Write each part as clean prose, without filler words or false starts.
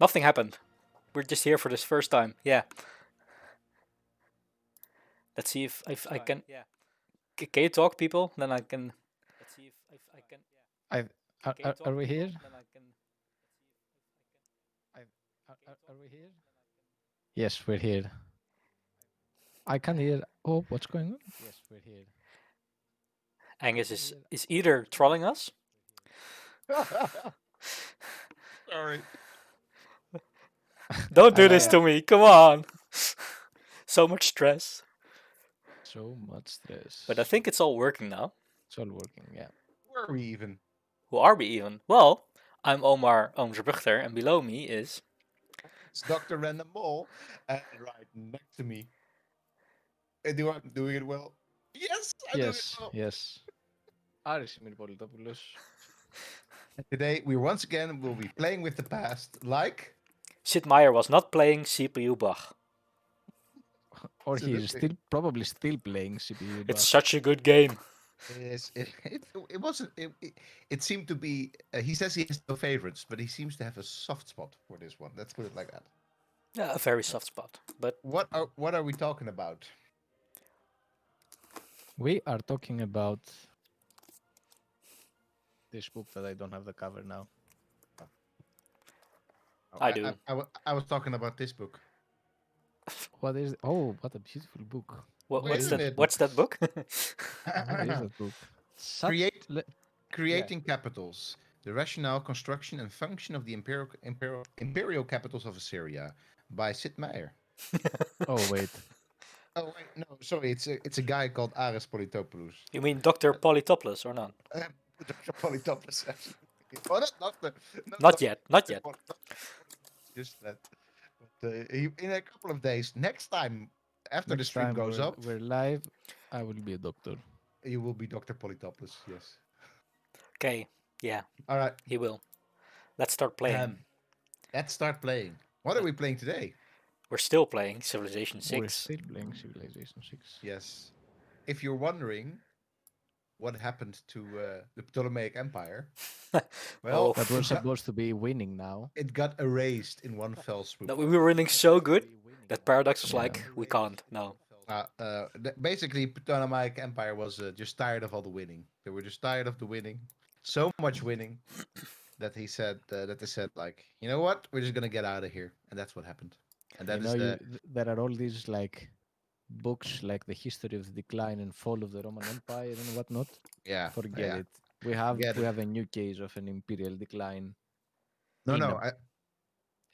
Nothing happened. We're just here for this first time. Yeah. Let's see if I can. Can you talk, people? Then I can. Let's see if I can. I are we here? Then I can. I, are we here? Yes, we're here. I can hear. Oh, what's going on? Yes, we're here. Angus is either trolling us. Sorry. Don't do this to me. Come on. So much stress. So much stress. But I think it's all working now. it's all working. Yeah. Where are we even? Who are we even? Well, I'm Omar oomzer, and below me is. It's Dr. Random Mole, and right next to me. Do I'm doing it well? Yes, I'm doing it Yes. well. Yes. Άρης Μυρπολιτόπουλος. And today we once again will be playing with the past, like Sid Meier was not playing CPU Bach. Or he is Absolutely. probably still playing CPU. It's such a good game. It wasn't. It seemed to be. He says he has no favorites, but he seems to have a soft spot for this one. Let's put it like that. Yeah, a very soft spot. But What are we talking about? We are talking about this book that I don't have the cover now. I do. I was talking about this book. What is? Oh, what a beautiful book! What's isn't that? it? What's that book? What is that book? Creating capitals: the rationale, construction, and function of the imperial capitals of Assyria, by Sid Meier. Oh wait, Oh wait, no, sorry, it's a guy called Aris Politopoulos. You mean Dr. Polytopoulos or not? Dr. Politopoulos. Oh, Not yet. Not yet. Just that. But, in a couple of days, next time after the stream goes up, we're live. I will be a doctor. you will be Dr. Politopoulos. Yes. Okay. Yeah, All right. he will. Let's start playing. Let's start playing. What are we playing today? We're still playing Civilization We're 6. still playing Civilization 6. Yes. If you're wondering what happened to the Ptolemaic Empire, well, Oh, That we're supposed to be winning now. it got erased in one fell swoop. No, we were winning so good that Paradox was Yeah. like, we can't. No. Basically, Ptolemaic Empire was just tired of all the winning. They were just tired of the winning, so much winning that they said like, you know what, we're just gonna get out of here, and that's what happened. And that is There are all these like books like the history of the decline and fall of the Roman Empire and whatnot. yeah. Forget yeah. it. We have Forget we it. have a new case of an imperial decline No, in no,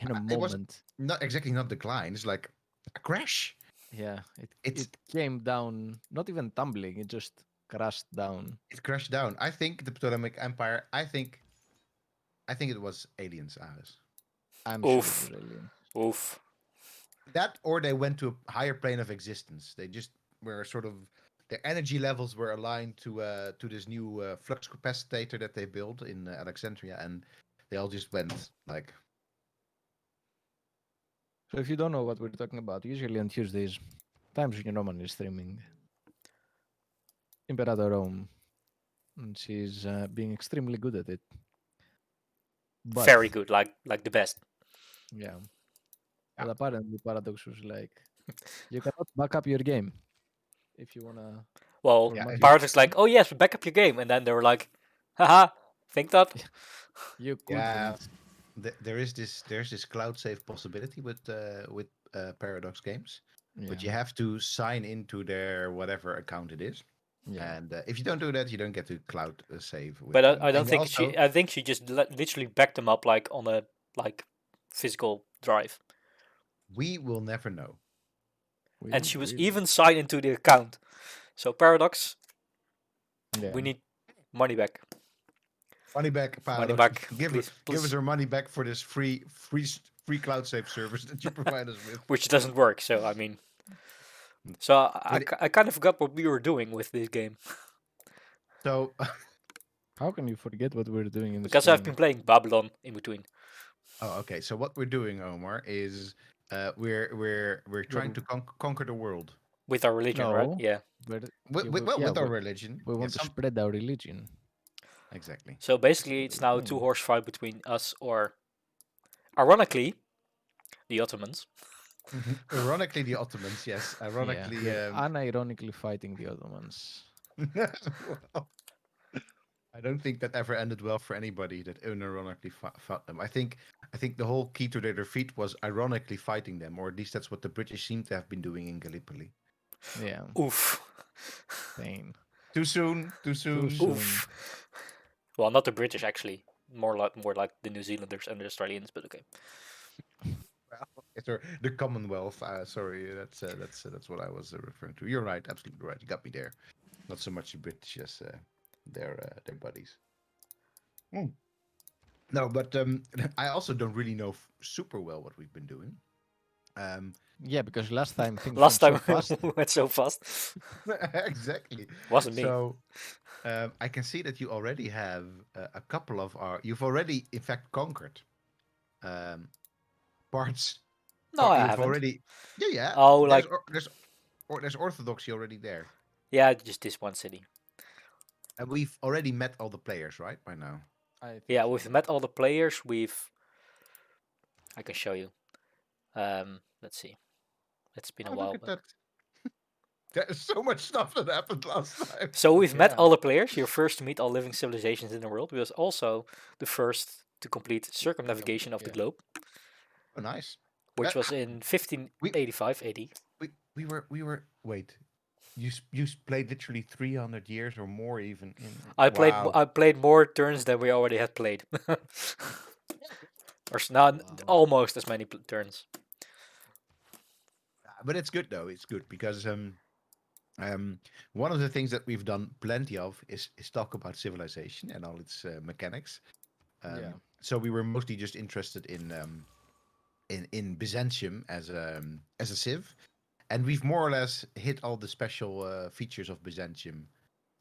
in a it was moment. not exactly not decline. It's like a crash. Yeah, It's it came down, not even tumbling. It just crashed down. it crashed down. I think the Ptolemaic Empire. I think it was aliens, Aris. I'm Oof. sure it was alien. Oof. That, or they went to a higher plane of existence. They just were sort of their energy levels were aligned to this new flux capacitor that they built in Alexandria, and they all just went like. So if you don't know what we're talking about, usually on Tuesdays, Times New Roman is streaming Imperator Rome, and she's being extremely good at it. But, Very good. Like the best. Yeah. But apparently Paradox was like, you cannot back up your game if you wanna. Well, Yeah, Paradox is like, oh yes, back up your game. And then they were like, haha, think that? You couldn't. Yeah, there's this cloud save possibility with Paradox games, but you have to sign into their whatever account it is. Yeah. And if you don't do that, you don't get to cloud save. With But them. I don't And think also, she. I think she just literally backed them up like on a physical drive. we will never know. And she was even signed into the account. So Paradox, we need money back. Money back, Paradox. Money back. Give please. us our money back for this free cloud save service that you provide us with. Which doesn't work. So I mean, so I kind of forgot what we were doing with this game. So how can you forget what we're doing in this because game? I've been playing Babylon in between. Oh, okay. So what we're doing, Omar, is we're trying to conquer the world with our religion, right? Yeah. With our religion. We want to spread our religion. Exactly. So basically, it's now a 2-horse fight between us or Ironically, the Ottomans. Ironically, the Ottomans, yes. Ironically, You're unironically fighting the Ottomans. well, I don't think that ever ended well for anybody that unironically fought them. I think the whole key to their defeat was ironically fighting them, or at least that's what the British seem to have been doing in Gallipoli. Yeah. Oof. Pain. Too soon. Too soon. Oof. Well, not the British actually. More like the New Zealanders and the Australians, but okay. Well, it's the Commonwealth. Sorry, that's what I was referring to. You're right, absolutely right. You got me there. Not so much the British as their buddies. No, but I also don't really know super well what we've been doing. Yeah, because last time things Last time went so fast. went so fast. Exactly. Wasn't me. So I can see that you already have a couple of you've already in fact conquered parts. No, I you've haven't. already. Yeah. Oh, There's orthodoxy already there, yeah, just this one city. and we've already met all the players, right? By now. Yeah, we've met all the players. I can show you. Let's see. It's been a while. Look at that. There's so much stuff that happened last time. So we've met Yeah. all the players. You're first to meet all living civilizations in the world. We was also the first to complete circumnavigation of the globe, Oh, nice. which was in 1585 AD. We were. Wait. You played literally 300 years or more even. I Wow. played more turns than we already had played. Or not almost as many turns. But it's good though. It's good because one of the things that we've done plenty of is talk about civilization and all its mechanics. So we were mostly just interested in Byzantium as a civ, and we've more or less hit all the special features of Byzantium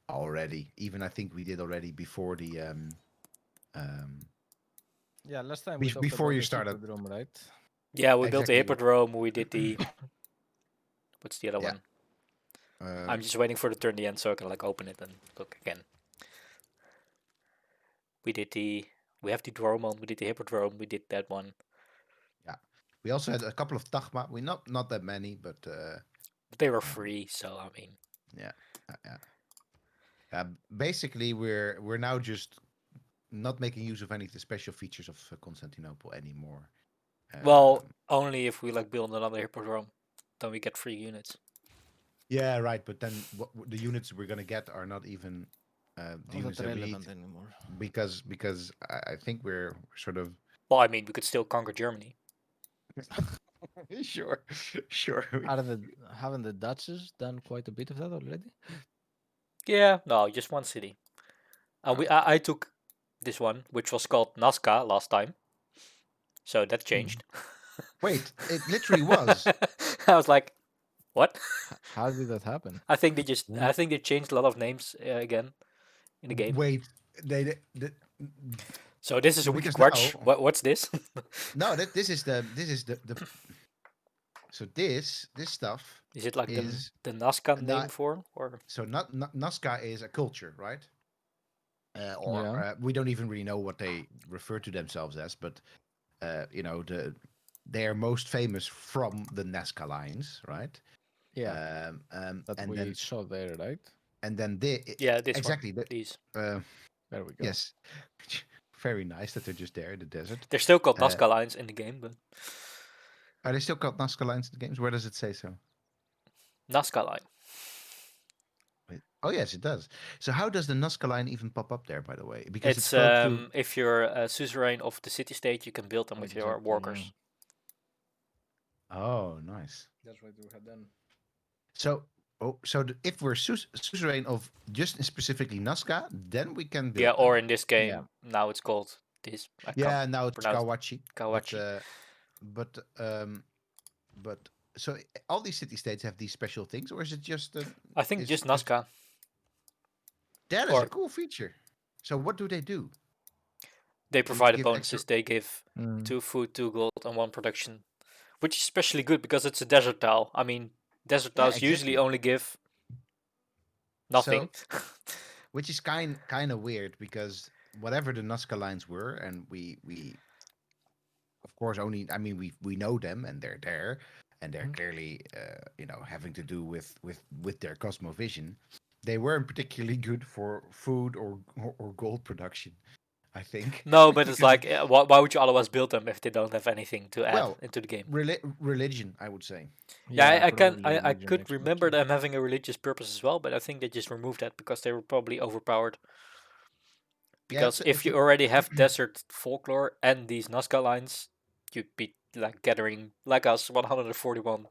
already. Even I think we did already before the Yeah, last time we talked before about you the started. hippodrome, right? Yeah, we built the Exactly. hippodrome. We did the. What's the other Yeah. one? I'm just waiting for the turn the end so I can open it and look again. We have the dromon. We did the hippodrome. We did that one. Yeah. We also had a couple of tagma. We not that many, but they were free, so I mean. Yeah. Basically, we're now just not making use of any of the special features of Constantinople anymore. Well, only if we build another hippodrome, then we get free units. Yeah, right. But then the units we're gonna get are not even the units that we relevant need anymore. because I think we're sort of. Well, I mean, we could still conquer Germany. Sure. Haven't the Dutches done quite a bit of that already? Yeah, no, just one city. I took this one, which was called Nazca last time. So that changed. Wait, it literally was. I was like, what? How did that happen? I think they changed a lot of names again in the game. Wait, So this is a wiki because quatch. now- What's this? No, this is the. So this stuff Is it the Nazca name for or? So Nazca is a culture, right? We don't even really know what they refer to themselves as, but they are most famous from the Nazca lines, right? Yeah. That we saw there, right? And then this exactly one, these. There we go. Yes, very nice that they're just there in the desert. They're still called Nazca lines in the game, but are they still called Nazca lines in the games? Where does it say so? Nazca line. Oh yes, it does. So how does the Nazca line even pop up there? By the way, because It's if you're a suzerain of the city-state, you can build them with your workers. Oh, nice. That's what we had done. So if we're suzerain of just specifically Nazca, then we can build. Yeah, or in this game now it's called this. Now it's Kawachi. Kawachi. But so all these city-states have these special things, or is it just? I think just Nazca. That is a cool feature. So what do they do? They provide bonuses. They give 2 food, 2 gold, and 1 production, which is especially good because it's a desert tile. I mean, desert tiles usually only give nothing. So, which is kind of weird because whatever the Nazca lines were, and we of course, only. I mean, we know them, and they're there, and they're clearly, having to do with their cosmovision. They weren't particularly good for food or gold production, I think, No, but it's because like, why would you otherwise build them if they don't have anything to add well, into the game? religion, I would say. Yeah, Yeah, I religion could makes more remember sense. them having a religious purpose as well, but I think they just removed that because they were probably overpowered. Yeah, Because if it's a you already have desert folklore and these Nazca lines, you'd be like gathering like us 141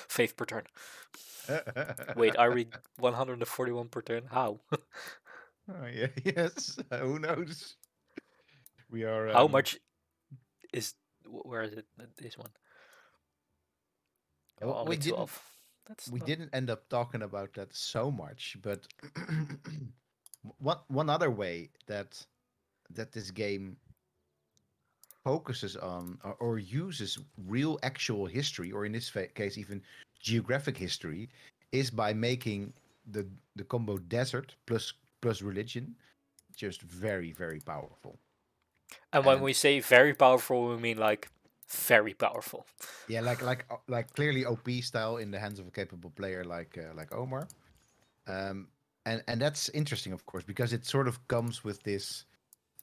faith per turn. Wait, are we 141 per turn? How? Oh, yeah, yes. Who knows? We are. How much is where is it? This one. Oh, Well, only 12. That's we not. didn't end up talking about that so much, but one other way that this game focuses on or uses real actual history, or in this case even geographic history, is by making the combo desert plus religion just very very powerful. And when And we say very powerful, we mean like very powerful. yeah, like clearly OP style in the hands of a capable player like Omar. Um, and that's interesting, of course, because it sort of comes with it's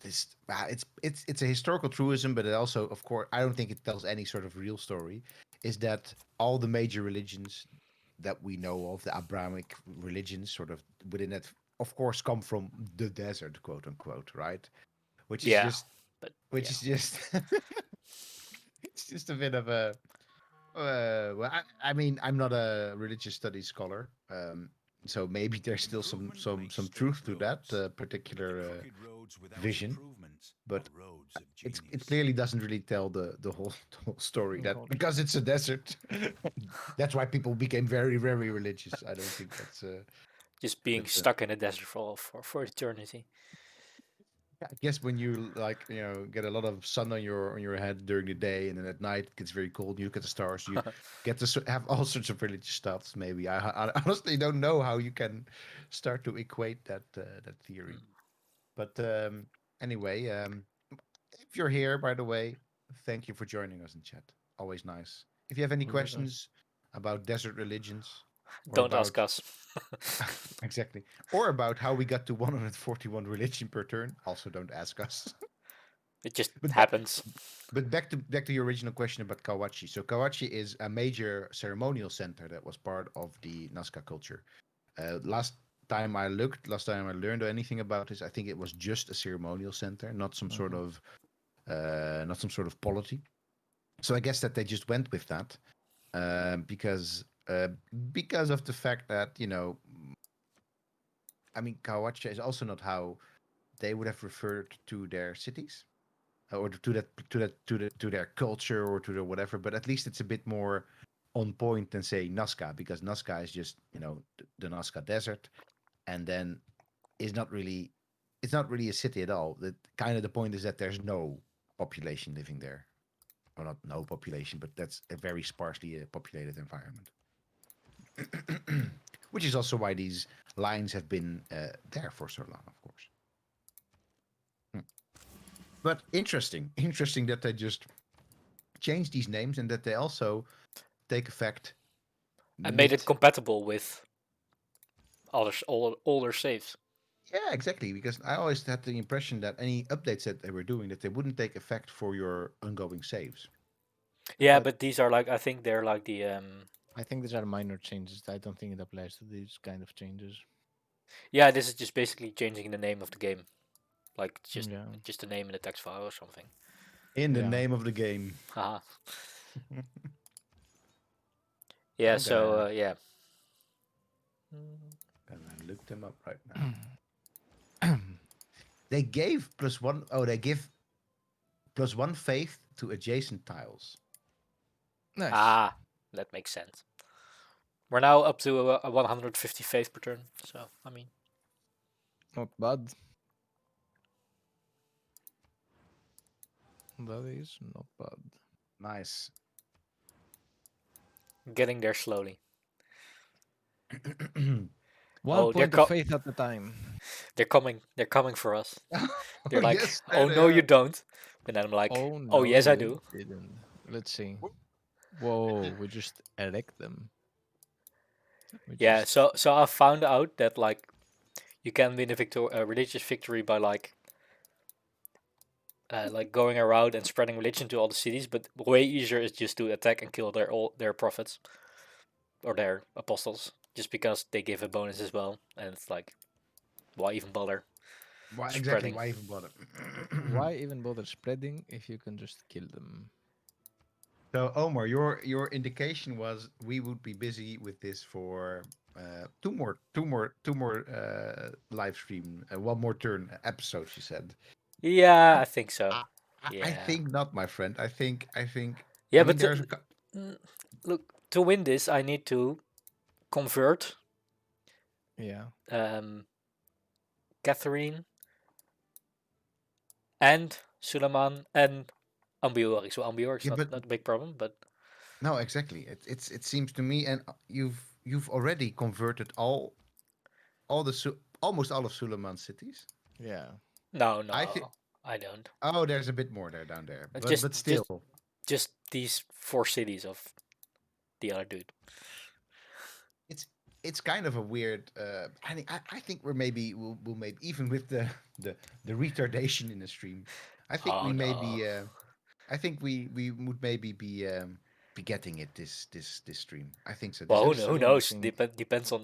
a historical truism, but it also, of course, I don't think it tells any sort of real story. Is that all the major religions that we know of, the Abrahamic religions, sort of within that, of course, come from the desert, quote unquote, right? Which is Yeah, just, but which yeah, is just, it's just a bit of a well, I mean, I'm not a religious studies scholar, so maybe there's still some truth to that particular vision, but it clearly doesn't really tell the whole the whole story. That God. because it's a desert, that's why people became very very religious. I don't think that's just being but stuck in a desert for eternity. I guess when you like get a lot of sun on your head during the day, and then at night it gets very cold. You look at the stars. You get to have all sorts of religious stuffs. Maybe I honestly don't know how you can start to equate that theory. But anyway, if you're here, by the way, thank you for joining us in chat. Always nice. If you have any Welcome. questions about desert religions or Don't ask about us. exactly, or about how we got to 141 religion per turn, also don't ask us. It just But back, happens. but back to your original question about Kawachi. So Kawachi is a major ceremonial center that was part of the Nazca culture. Last time I learned anything about this, I think it was just a ceremonial center, not some sort of polity. So I guess that they just went with that because of the fact that I mean, Kawachi is also not how they would have referred to their cities or to their culture or to their whatever. But at least it's a bit more on point than say Nazca, because Nazca is just the Nazca Desert, and then is not really it's not really a city at all. The kind of the point is that there's no population living there, or not no population, but that's a very sparsely populated environment. Which is also why these lines have been there for so long, of course. But interesting that they just change these names and that they also take effect And made it mid. compatible with older saves. Yeah, exactly. Because I always had the impression that any updates that they were doing, that they wouldn't take effect for your ongoing saves. Yeah, But but these are like, I think they're like the I think these are minor changes. I don't think it applies to these kind of changes. yeah, this is just basically changing the name of the game. Like Yeah. just a name in the text file or something. in the Yeah. name of the game. Haha. Yeah, so Okay. yeah. And I looked them up right now. They gave plus one. Oh, they give plus one faith to adjacent tiles. Nice. Ah, that makes sense. We're now up to a 150 faith per turn, so I mean, Not bad. That is not bad. Nice. getting there slowly. One Oh, point of faith at a time. they're coming. They're coming for us. They're like, Yes, there oh they no, you are. don't. And then I'm like, Oh oh no, yes, I you do. didn't. Let's see. Whoa, we just erect them. Yeah, so I found out that like you can win a religious victory by like going around and spreading religion to all the cities, but way easier is just to attack and kill their prophets or their apostles, just because they give a bonus as well, and it's like, why even bother Why exactly? spreading? Why even bother? Why even bother spreading if you can just kill them? So Omar, your indication was we would be busy with this for two more live stream, one more turn episodes. You said. Yeah, I, I think so. I Yeah, think not, my friend. I think. yeah, I mean, but there's look, to win this, I need to convert Yeah. um, Catherine and Suleiman and Ambiorix. So Ambiorix yeah, but not a big problem, but no, exactly. It seems to me, and you've already converted almost all of Suleiman's cities. Yeah. I think. no, I don't. Oh, there's a bit more there down there, Uh, but Just but just still, just these 4 cities of the other dude. it's it's kind of a weird. I think we'll maybe even with the the retardation in the stream. I think Oh we no. maybe. I think we would maybe be getting it this stream. I think so. This Well, Let's who episode. see. I knows? think Depends on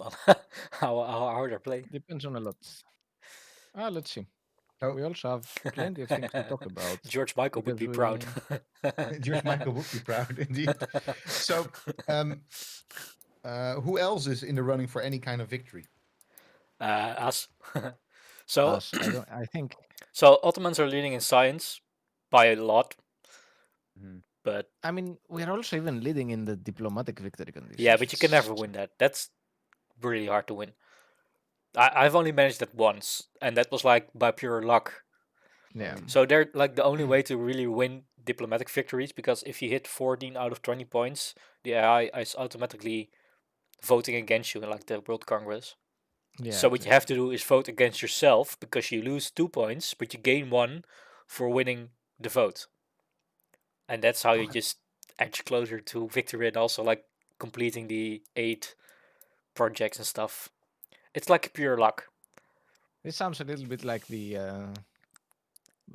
how hard they're playing. depends on a lot. Let's see. So We also have plenty of things to talk about George Michael would because we proud. George Michael would be proud indeed. So um, who else is in the running for any kind of victory? Us. so us. I don't. I think. so Ottomans are leading in science by a lot, Mhm. but I mean, we are also even leading in the diplomatic victory yeah, conditions. but you can never win that. That's really hard to win. I've only managed that once, and that was like by pure luck. Yeah. So they're like the only way to really win diplomatic victories, because if you hit 14 out of 20 points, the AI is automatically voting against you in like the World Congress. Yeah. So what you have Exactly. to do is vote against yourself, because you lose 2 points, but you gain one for winning the vote. And that's how you Okay. just edge closer to victory, and also like completing the 8 projects and stuff. It's like pure luck. This sounds a little bit like the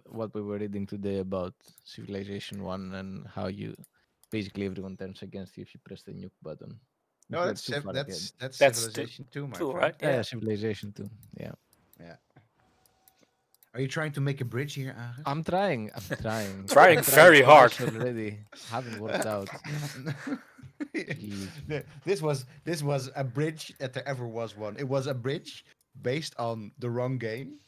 what we were reading today about Civilization One and how you basically everyone turns against you if you press the nuke button. But No, we're too far ahead. that's That's civilization too, my two, friend. right? Yeah. Civilization Two. Yeah. Yeah. Are you trying to make a bridge here, Agus? I'm trying. I'm trying. Trying I tried very hard. twice already. Haven't worked out. Jeez. This was a bridge that there ever was one. It was a bridge based on the wrong game,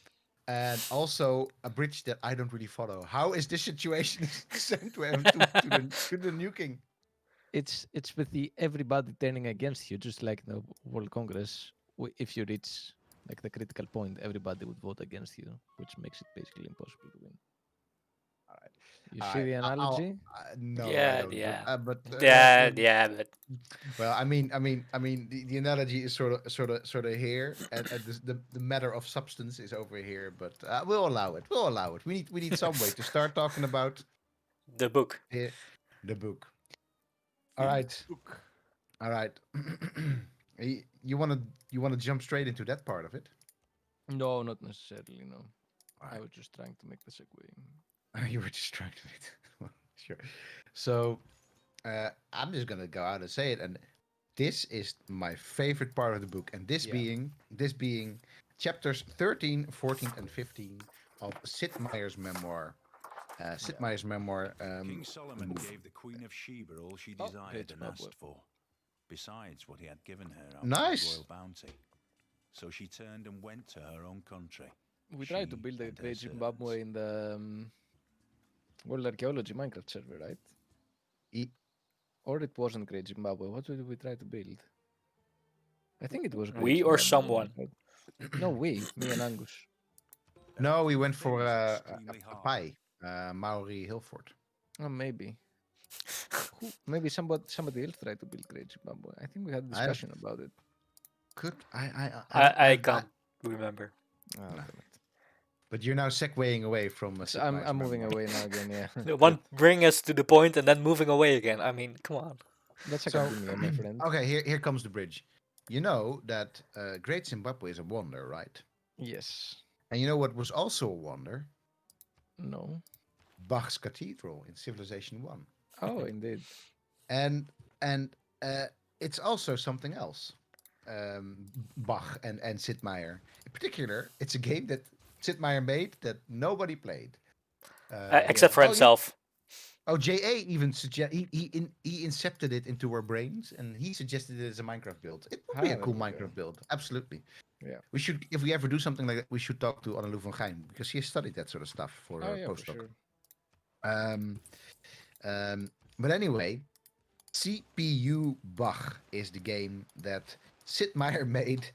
and also a bridge that I don't really follow. How is this situation sent to the nuking? It's with the everybody turning against you, just like the World Congress. If you reach like the critical point, everybody would vote against you, which makes it basically impossible to win. All right, You all see right. the analogy? No, I Yeah, don't. yeah, but Well, the analogy is sort of here, and the matter of substance is over here. But we'll allow it. We'll allow it. We need some way to start talking about the book. the, the book. All right, all right. You wanna jump straight into that part of it? No, not necessarily. No, All I right. was just trying to make the segue. You were just trying to make well, sure. So I'm just gonna go out and say it, and this is my favorite part of the book, and this Yeah. being chapters 13, 14, and 15 of Sid Meier's memoir. Sid Yeah. Meier's memoir. King Solomon gave the Queen of Sheba all she Oh, desired great and Zimbabwe. asked for, besides what he had given her out of Nice. his royal bounty. So she turned and went to her own country. We tried to she build a and her great Zimbabwe servants. in the World Archaeology Minecraft server, right? E- Or it wasn't Great Zimbabwe. What did we try to build? I think it was Great We or Zimbabwe. someone. No, me and Angus. no, we went for Things a extremely hard. pie, Maori Hilford. Oh, maybe. Maybe somebody else tried to build Great Zimbabwe. I think we had a I discussion about it. could I I don't- can't remember. Oh, No. damn it. But you're now segueing away from So I'm moving away now again. Yeah, One bring us to the point and then moving away again. I mean, come on. that's So, academia, my friend. okay, here comes the bridge. You know that Great Zimbabwe is a wonder, right? Yes. And you know what was also a wonder? No. Bach's Cathedral in Civilization 1. Oh, indeed. And it's also something else. Bach and Sid Meier. In particular, it's a game that Sid Meier made that nobody played. Except for himself. JA even he incepted it into our brains, and he suggested it as a Minecraft build. It would be a cool Minecraft build, absolutely. Yeah. We should, if we ever do something like that, we should talk to Annelou van Geijn because she has studied that sort of stuff for her For postdoc. sure. But anyway, CPU Bach is the game that Sid Meier made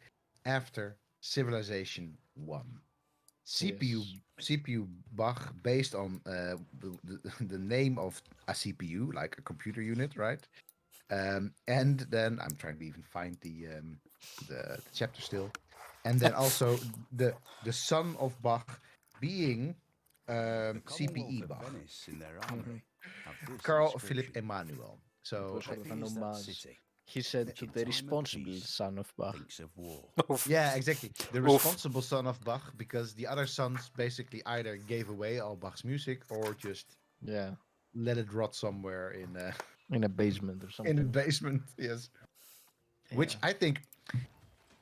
after Civilization 1. CPU Bach based on the name of a CPU, like a computer unit, right? And then I'm trying to even find the chapter still. And then also the son of Bach being CPE Bach. Carl Philipp Emanuel. So He said to the responsible son of Bach. yeah, exactly. The responsible son of Bach, because the other sons basically either gave away all Bach's music or just let it rot somewhere in a basement or something. In a basement, yes. Yeah. Which I think.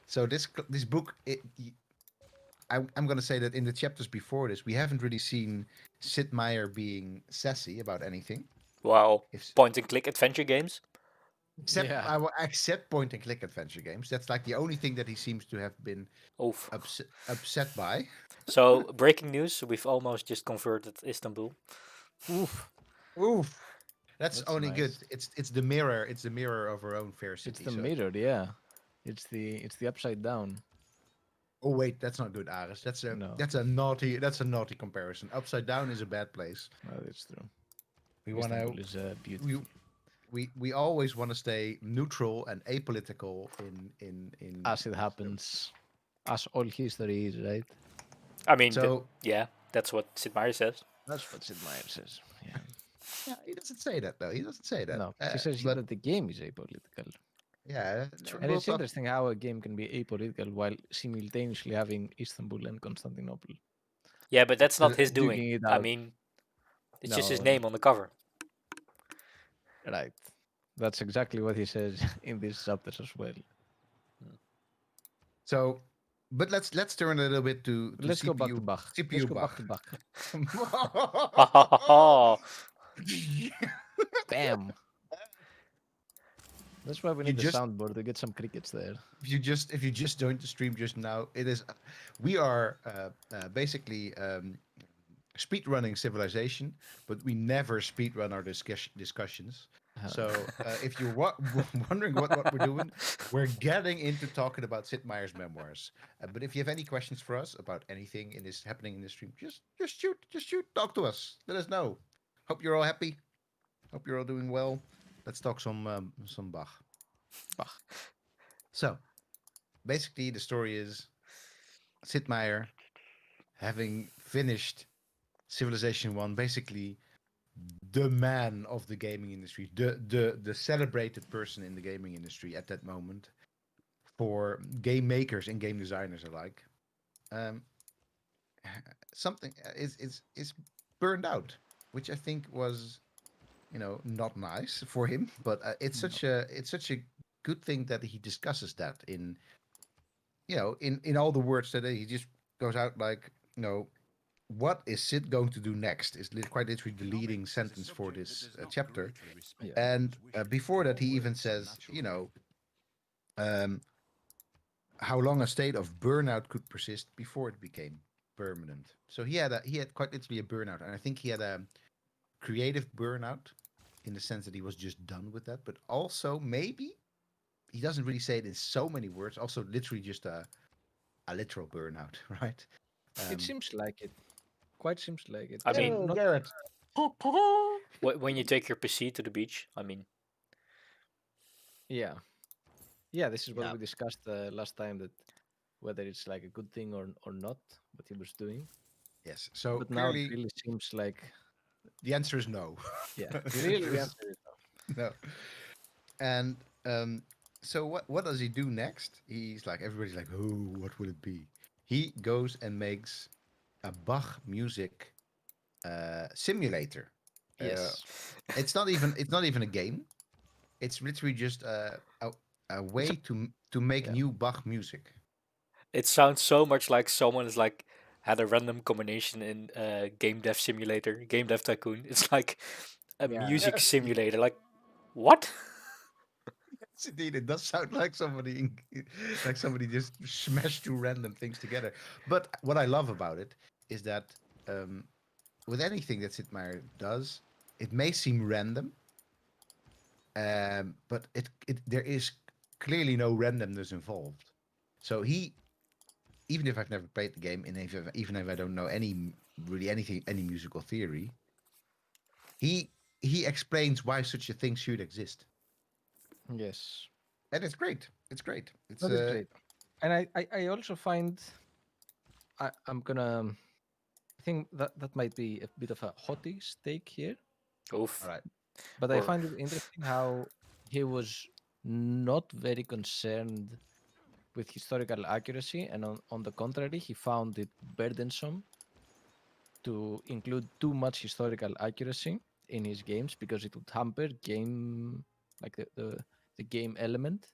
So this book, I'm going to say that in the chapters before this, we haven't really seen Sid Meier being sassy about anything. Wow. Point and click adventure games. Except point and click adventure games. That's like the only thing that he seems to have been upset by. So breaking news: we've almost just converted Istanbul. Oof. That's only nice. Good. It's the mirror. It's the mirror of our own fair city. It's the mirror, yeah. It's the upside down. Oh wait, that's not good, Aris. That's a naughty comparison. Upside down is a bad place. No, that's true. We want to. We always want to stay neutral and apolitical in as it happens, as all history is, right? I mean, that's what Sid Meier says. That's what Sid Meier says. Yeah. Yeah, he doesn't say that though. He doesn't say that. No, he says that the game is apolitical. Yeah, and it's interesting how a game can be apolitical while simultaneously having Istanbul and Constantinople. Yeah, but that's not his doing. I mean, it's just his name on the cover. Right. That's exactly what he says in these chapters as well. So, but let's turn a little bit to let's CPU, go back to Bach. CPU let's go Bach. back to Bach. Bam. That's why we need the soundboard to get some crickets there. If you just joined the stream just now, we are basically speed running Civilization, but we never speed run our discussions. So if you're wondering what we're doing, we're getting into talking about Sid Meier's memoirs. But if you have any questions for us about anything happening in this stream, just shoot, talk to us, let us know. Hope you're all happy. Hope you're all doing well. Let's talk some Bach. So, basically, the story is Sid Meier, having finished Civilization 1, basically the man of the gaming industry, the celebrated person in the gaming industry at that moment, for game makers and game designers alike. Something is burned out, which I think was, not nice for him, but it's such a good thing that he discusses that in all the words that he just goes out like, what is Sid going to do next is quite literally the leading sentence for this chapter. And before that, he even says, how long a state of burnout could persist before it became permanent. So he had quite literally a burnout, and I think he had a creative burnout in the sense that he was just done with that, but also maybe he doesn't really say it in so many words, also literally just a literal burnout, right? It seems like it. Quite seems like it. I mean, Garrett. When you take your PC to the beach, I mean. Yeah, this is what we discussed last time, that whether it's like a good thing or not, what he was doing. Yes. So But now it clearly, really seems like, the answer is no. yeah, really the answer is No. And so what does he do next? He's like everybody's like, oh, what would it be? He goes and makes a Bach music simulator. no. Uh, Yes. it's not even a game. It's literally just a It's way a, to make yeah. new Bach music. It sounds so much like someone is like had a random combination in Game Dev Simulator, Game Dev Tycoon. It's like a Yeah. music simulator. Like what? Yes, indeed, it does sound like like somebody just smashed two random things together. But what I love about it is that um, with anything that Sid Meier does, it may seem random, but it there is clearly no randomness involved. So he, even if I've never played the game, and even if I don't know really anything, any musical theory, he he explains why such a thing should exist, Yes. and it's great. It's great. It's That is great. And I also find I'm gonna I think that might be a bit of a haughty stake here, all Oof. right. but I Or find it interesting how he was not very concerned with historical accuracy, and on the contrary, he found it burdensome to include too much historical accuracy in his games because it would hamper game like the game element.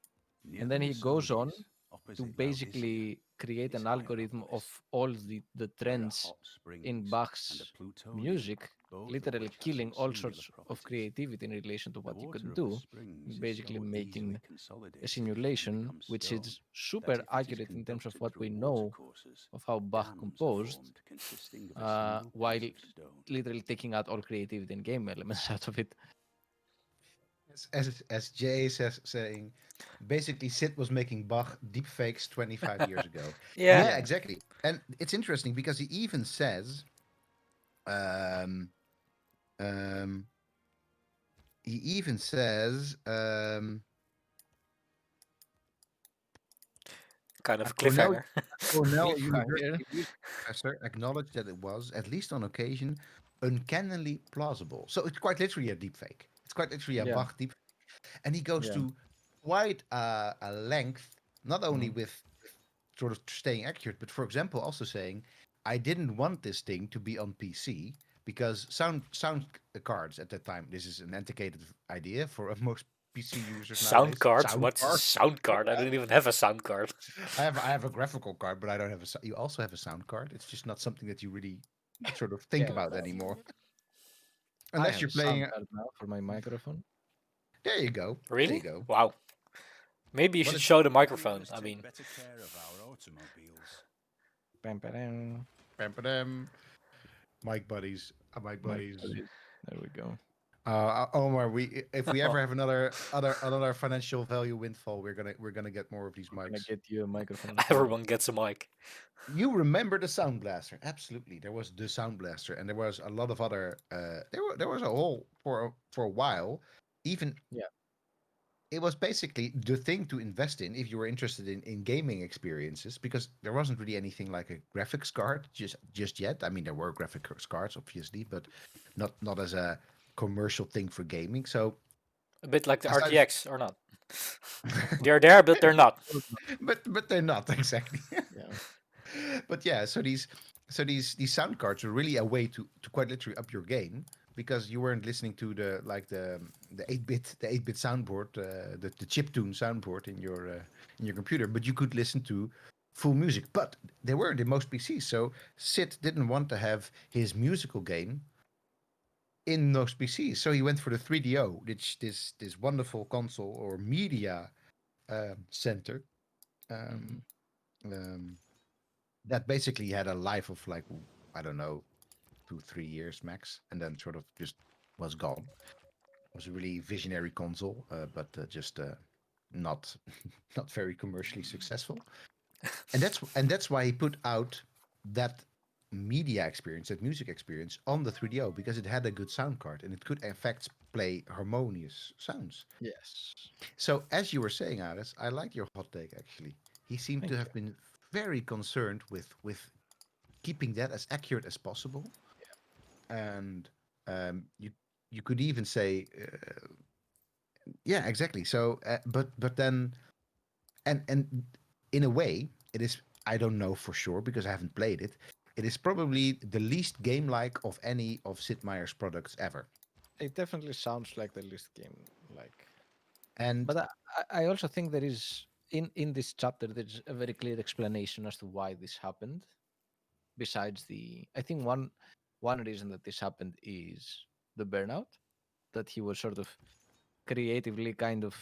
Near And the then he goes on Masodis, to opposite Laodicea, basically create is an algorithm of Hierapolis, all the where a trends hot in springs and a Bach's plutonium, music, both of literally which have killing some all singular sorts of properties. creativity in relation to The what you water could of the do, springs is basically so easily making a consolidated and simulation becomes which stone is that super if it is accurate in terms of conducted what through we know watercourses, of how Bach dams are composed, formed consisting of a single while piece of stone. literally taking out all creativity and game elements out of it. As Jay says, saying, basically Sid was making Bach deep fakes 25 years ago. yeah. Yeah, Yeah. exactly. And it's interesting because he even says, um, um, he even says, Kind a of Cornell cliffhanger. Cornell Cliffhanger. University music professor acknowledged that it was, at least on occasion, uncannily plausible. So it's quite literally a deep fake. It's quite literally a Yeah. Bach deep, and he goes Yeah. to quite a length, not only Mhm. with sort of staying accurate, but for example, also saying, I didn't want this thing to be on PC because sound cards at that time. This is an antiquated idea for most PC users Sound nowadays. card? Sound What's a card. sound card? I don't even have a sound card. I have a graphical card, but I don't have a. You also have a sound card. It's just not something that you really sort of think Yeah. about anymore, I unless have you're a sound playing. card now for my microphone. There you go. There you Really? go. Wow. Maybe you What should is show the We microphone. must I take mean, better care of our automobiles. Bam, ba-dam. Pam, Mike buddies? Mike My buddies. apologies. There we go. Omar, if we ever have another financial value windfall, we're gonna get more of these I'm gonna mics. get you a microphone as well. everyone gets a mic. You remember the Sound Blaster? Absolutely, there was the Sound Blaster, and there was a lot of other. There was a whole for a while. Even Yeah. it was basically the thing to invest in if you were interested in gaming experiences, because there wasn't really anything like a graphics card just yet. I mean, there were graphics cards, obviously, but not as a commercial thing for gaming. So A bit like the aside, RTX, or not? They're there, but they're not. but they're not exactly. Yeah. But yeah, so these sound cards were really a way to quite literally up your game, because you weren't listening to the 8-bit soundboard, the chiptune soundboard in your computer, but you could listen to full music. But they weren't in most PCs, so Sid didn't want to have his musical game in those PCs, so he went for the 3DO, which this wonderful console or media center. Hmm. Um, um, that basically had a life of like, I don't know, 2-3 years max, and then sort of just was gone. It was a really visionary console, but just not not very commercially successful. And that's why he put out that media experience, that music experience on the 3DO, because it had a good sound card and it could in fact play harmonious sounds. Yes. So as you were saying, Aris, I like your hot take actually. He seemed to Thank you. have been very concerned with keeping that as accurate as possible. And you could even say, yeah, exactly. So, but then, and in a way, it is. I don't know for sure because I haven't played it. It is probably the least game-like of any of Sid Meier's products ever. It definitely sounds like the least game like. And But I also think there is in this chapter there's a very clear explanation as to why this happened. Besides I think one reason that this happened is the burnout, that he was sort of creatively kind of.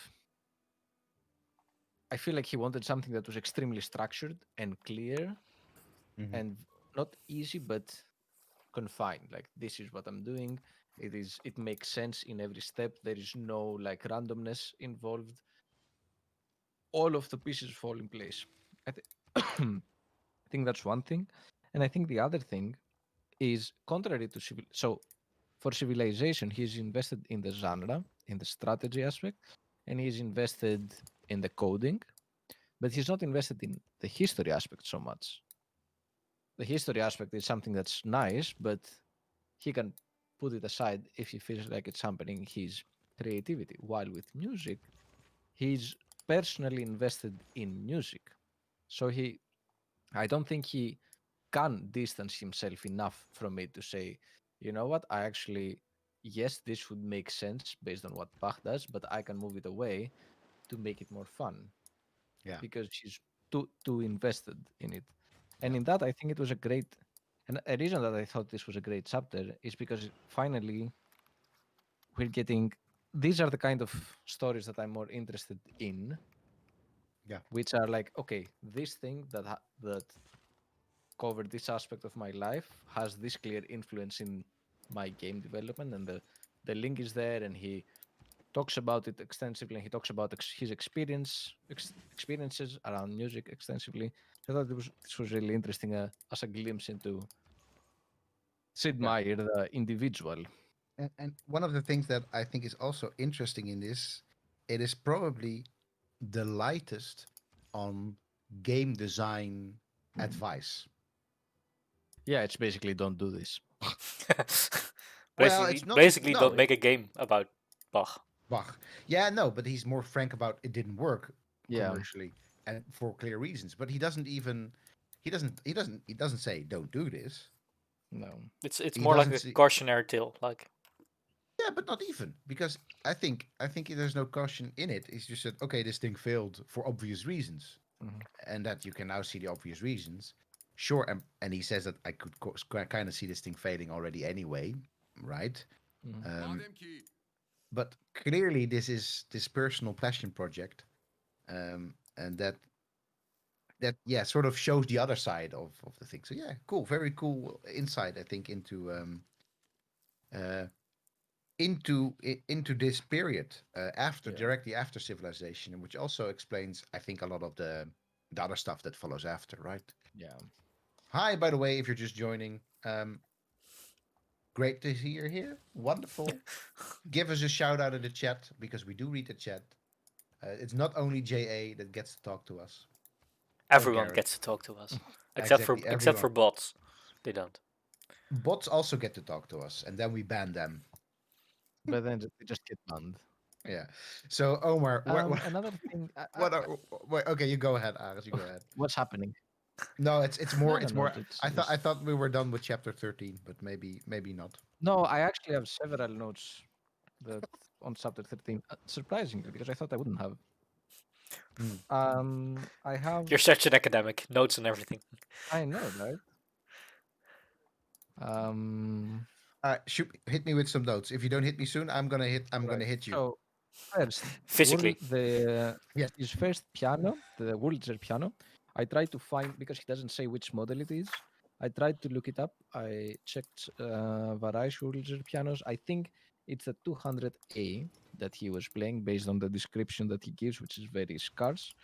I feel like he wanted something that was extremely structured and clear Mhm. and not easy but confined. Like this is what I'm doing. It makes sense in every step. There is no like randomness involved. All of the pieces fall in place. I, th- I think that's one thing, and I think the other thing is contrary to civil. So for civilization, he's invested in the genre, in the strategy aspect, and he's invested in the coding, but he's not invested in the history aspect so much. The history aspect is something that's nice, but he can put it aside if he feels like it's hampering his creativity. While with music, he's personally invested in music. So I don't think he can distance himself enough from it to say, you know what, I actually, yes, this would make sense based on what Bach does, but I can move it away to make it more fun Yeah, because he's too invested in it. And yeah, in that, I think it was a great, and a reason that I thought this was a great chapter is because finally we're getting, these are the kind of stories that I'm more interested in, yeah, which are like, okay, this thing that covered this aspect of my life has this clear influence in my game development, and the link is there, and he talks about it extensively, and he talks about his experiences around music extensively. So I thought this was really interesting as a glimpse into Sid yeah. Meier, the individual. And one of the things that I think is also interesting in this, it is probably the lightest on game design advice. Yeah, it's basically don't do this. Well, basically, it's not even basically, no don't make a game about Bach. Bach. Yeah, no, but he's more frank about it didn't work Yeah, commercially and for clear reasons. But he doesn't say don't do this. no. It's He more like doesn't a say cautionary tale. Like, yeah, but not even because I think there's no caution in it. It's just that okay, this thing failed for obvious reasons, Mhm. and that you can now see the obvious reasons. Sure, and he says that I could kind of see this thing failing already anyway, right? Mhm. Um, but clearly, this is this personal passion project, and that yeah sort of shows the other side of the thing. So yeah, cool, very cool insight I think uh, into this period after Yeah, directly after civilization, which also explains I think a lot of the other stuff that follows after, right? yeah. Hi, by the way, if you're just joining, great to see you're here. Wonderful. Give us a shout out in the chat because we do read the chat. It's not only JA that gets to talk to us or everyone Garrett. gets to talk to us, Exactly, except for everyone. bots. They don't. Bots also get to talk to us, and then we ban them. But then they just get banned. Yeah. So Omar, Another thing, what are? Wait, okay, you go ahead, Aris. You go ahead. what's happening? No, it's more. No, no, It's no. more. It's I just thought we were done with chapter 13, but maybe not. no. I actually have several notes that on chapter 13. Surprisingly, because I thought I wouldn't have. Mm. I have. You're such an academic. Notes and everything. I know, right? Shoot, hit me with some notes. If you don't hit me soon, I'm gonna hit. I'm Right. gonna hit you. So first, Physically. Yeah. his first piano, the Wurlitzer piano. I tried to find because he doesn't say which model it is. I tried to look it up. I checked various Wurlitzer pianos. I think it's a 200A that he was playing based on the description that he gives, which is very scarce.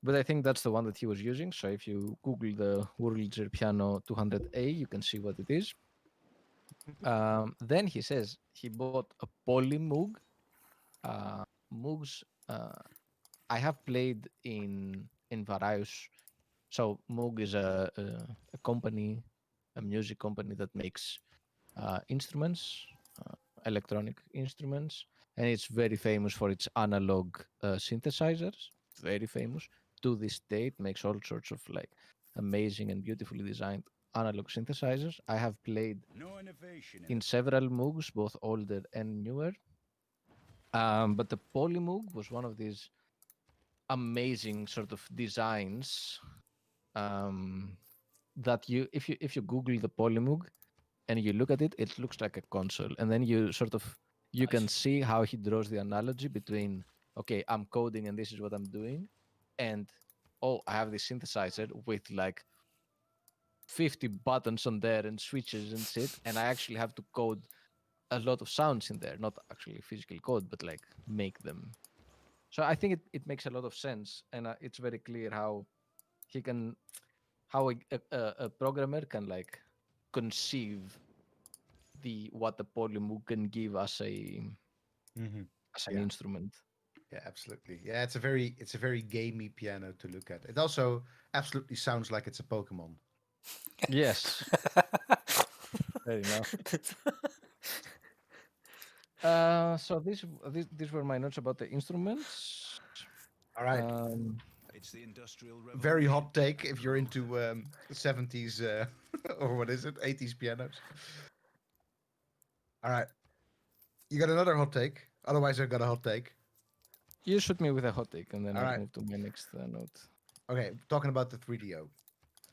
But I think that's the one that he was using. So if you Google the Wurlitzer piano 200A, you can see what it is. Then he says he bought a Polymoog. Moogs. I have played in various So Moog is a company, a music company that makes instruments, electronic instruments, and it's very famous for its analog synthesizers. Very famous to this day. It makes all sorts of like amazing and beautifully designed analog synthesizers. I have played No innovation in several Moogs, both older and newer. But the Polymoog was one of these amazing sort of designs that if you Google the Polymoog and you look at it, it looks like a console, and then you can Nice. see how he draws the analogy between, okay, I'm coding and this is what I'm doing, and oh, I have this synthesizer with like 50 buttons on there and switches and shit, and I actually have to code a lot of sounds in there, not actually physical code, but like make them. So I think it makes a lot of sense, and it's very clear how he can, how a programmer can like conceive what the Polymoog can give Mm-hmm. as an Yeah. instrument. Yeah, absolutely. Yeah, it's a very gamey piano to look at. It also absolutely sounds like it's a Pokemon. Yes, fair enough. So these were my notes about the instruments. All right. Um, It's the Industrial Very Revolution. hot take if you're into 70s or what is it, 80s pianos. All right. You got another hot take. Otherwise, I got a hot take. you shoot me with a hot take, and then All I'll right. move to my next note. Okay. Talking about the 3DO.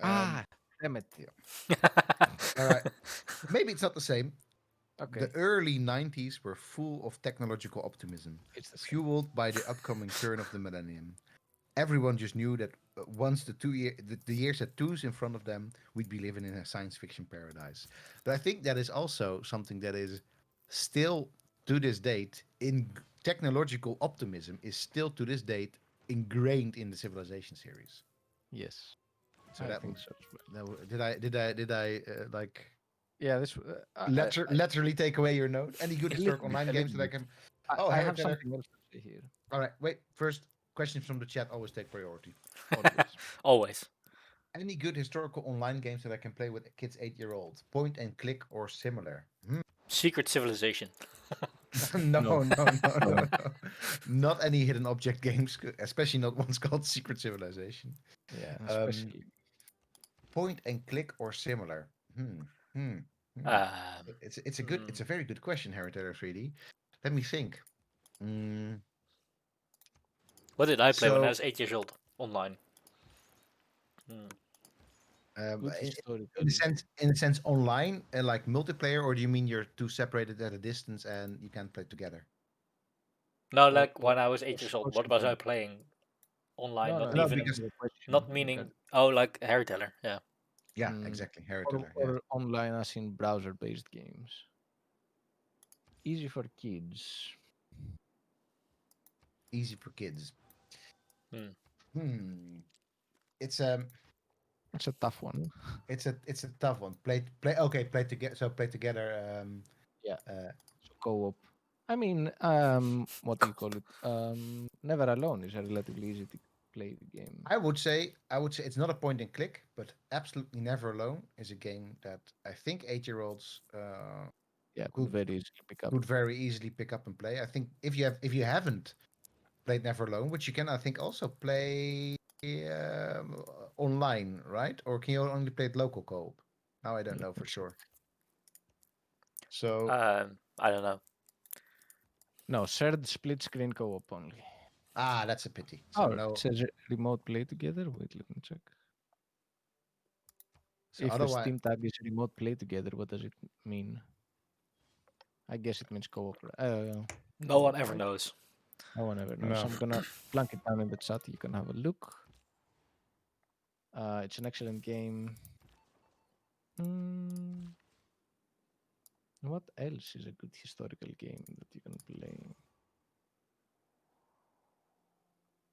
Ah, damn it. All right. Maybe it's not the same. Okay, The early 90s were full of technological optimism, it's the same. fueled by the upcoming turn of the millennium. Everyone just knew that once the years had twos in front of them, we'd be living in a science fiction paradise. But I think that is also something that is still to this date in technological optimism is still to this date ingrained in the Civilization series. Yes, So I that think would so as well. did I like Yeah, this literally take away your note? Any good a little historical bit, online a games little that I bit. can? I, Oh, I Harry have Taylor. something else to say here. All right, wait. First, questions from the chat always take priority. Always. Always. Any good historical online games that I can play with a kid's 8-year-old? Point and click or similar? Secret Civilization. No, No, no, no, no, no. no. Not any hidden object games, especially not ones called Secret Civilization. Yeah, Um, especially. point and click or similar? Hmm. Hmm. Hmm. Um, It's a very good question, Harry Taylor 3D. Let me think. Mm, what did I play when I so, was 8 years old online? Hmm. Good in historical. in the sense online and like multiplayer, or do you mean you're two separated at a distance and you can't play together? No, Or, like or, when I was or 8 years old, what was sociable. I playing online? No, Not no, No, even, because the question not regard, meaning. Oh, like Harry Teller. Yeah. yeah, exactly, Harry or, Taylor. Yeah, or online as in browser-based games. Easy for kids. easy for kids. Hmm. Hmm. It's um, It's a tough one. it's a tough one. Play together. So play together. Yeah. Uh, So co-op. I mean, what do you call it? Never Alone is a relatively easy to play game. I would say it's not a point and click, but absolutely never alone is a game that I think 8-year-olds Yeah, could could very easily pick up. could very easily pick up and play. I think if you haven't played Never Alone, which you can I think also play online, right? Or can you only play it local co-op? Now I don't know for sure. So I don't know. No, shared split screen co-op only. that's a pity. So Oh, it no. says remote play together. Wait, let me check. So If the otherwise, Steam tag is remote play together, what does it mean? I guess it means co-op. No one Co-op, ever right? knows. No one ever knows. no. I'm gonna plunk it down in the chat. You can have a look. It's an excellent game. Mm, what else is a good historical game that you can play?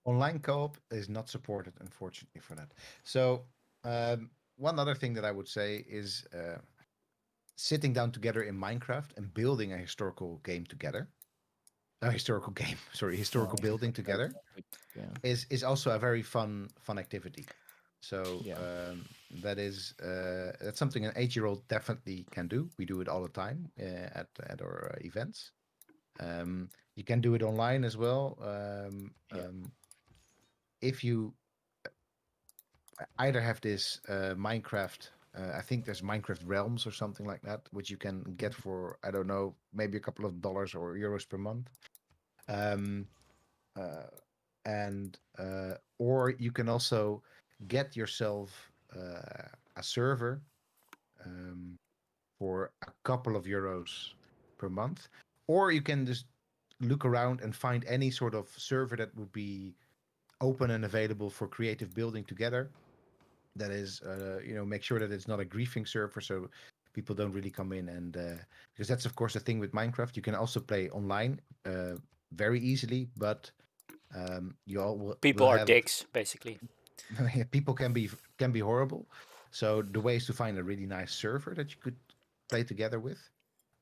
Online co-op is not supported, unfortunately, for that. So one other thing that I would say is sitting down together in Minecraft and building a historical game together. A historical game, sorry, No, historical building together yeah. is also a very fun activity. So Yeah. that's something an 8-year-old definitely can do. We do it all the time at our events. You can do it online as well. Yeah. If you either have this Minecraft, I think there's Minecraft Realms or something like that, which you can get for, I don't know, maybe a couple of dollars or euros per month. Um, uh, and Or you can also get yourself a server um, for a couple of euros per month, or you can just look around and find any sort of server that would be open and available for creative building together. That is, make sure that it's not a griefing server, so people don't really come in and because that's of course the thing with Minecraft. You can also play online very easily, but you all will People are have dicks, basically. people can be horrible. So the way is to find a really nice server that you could play together with,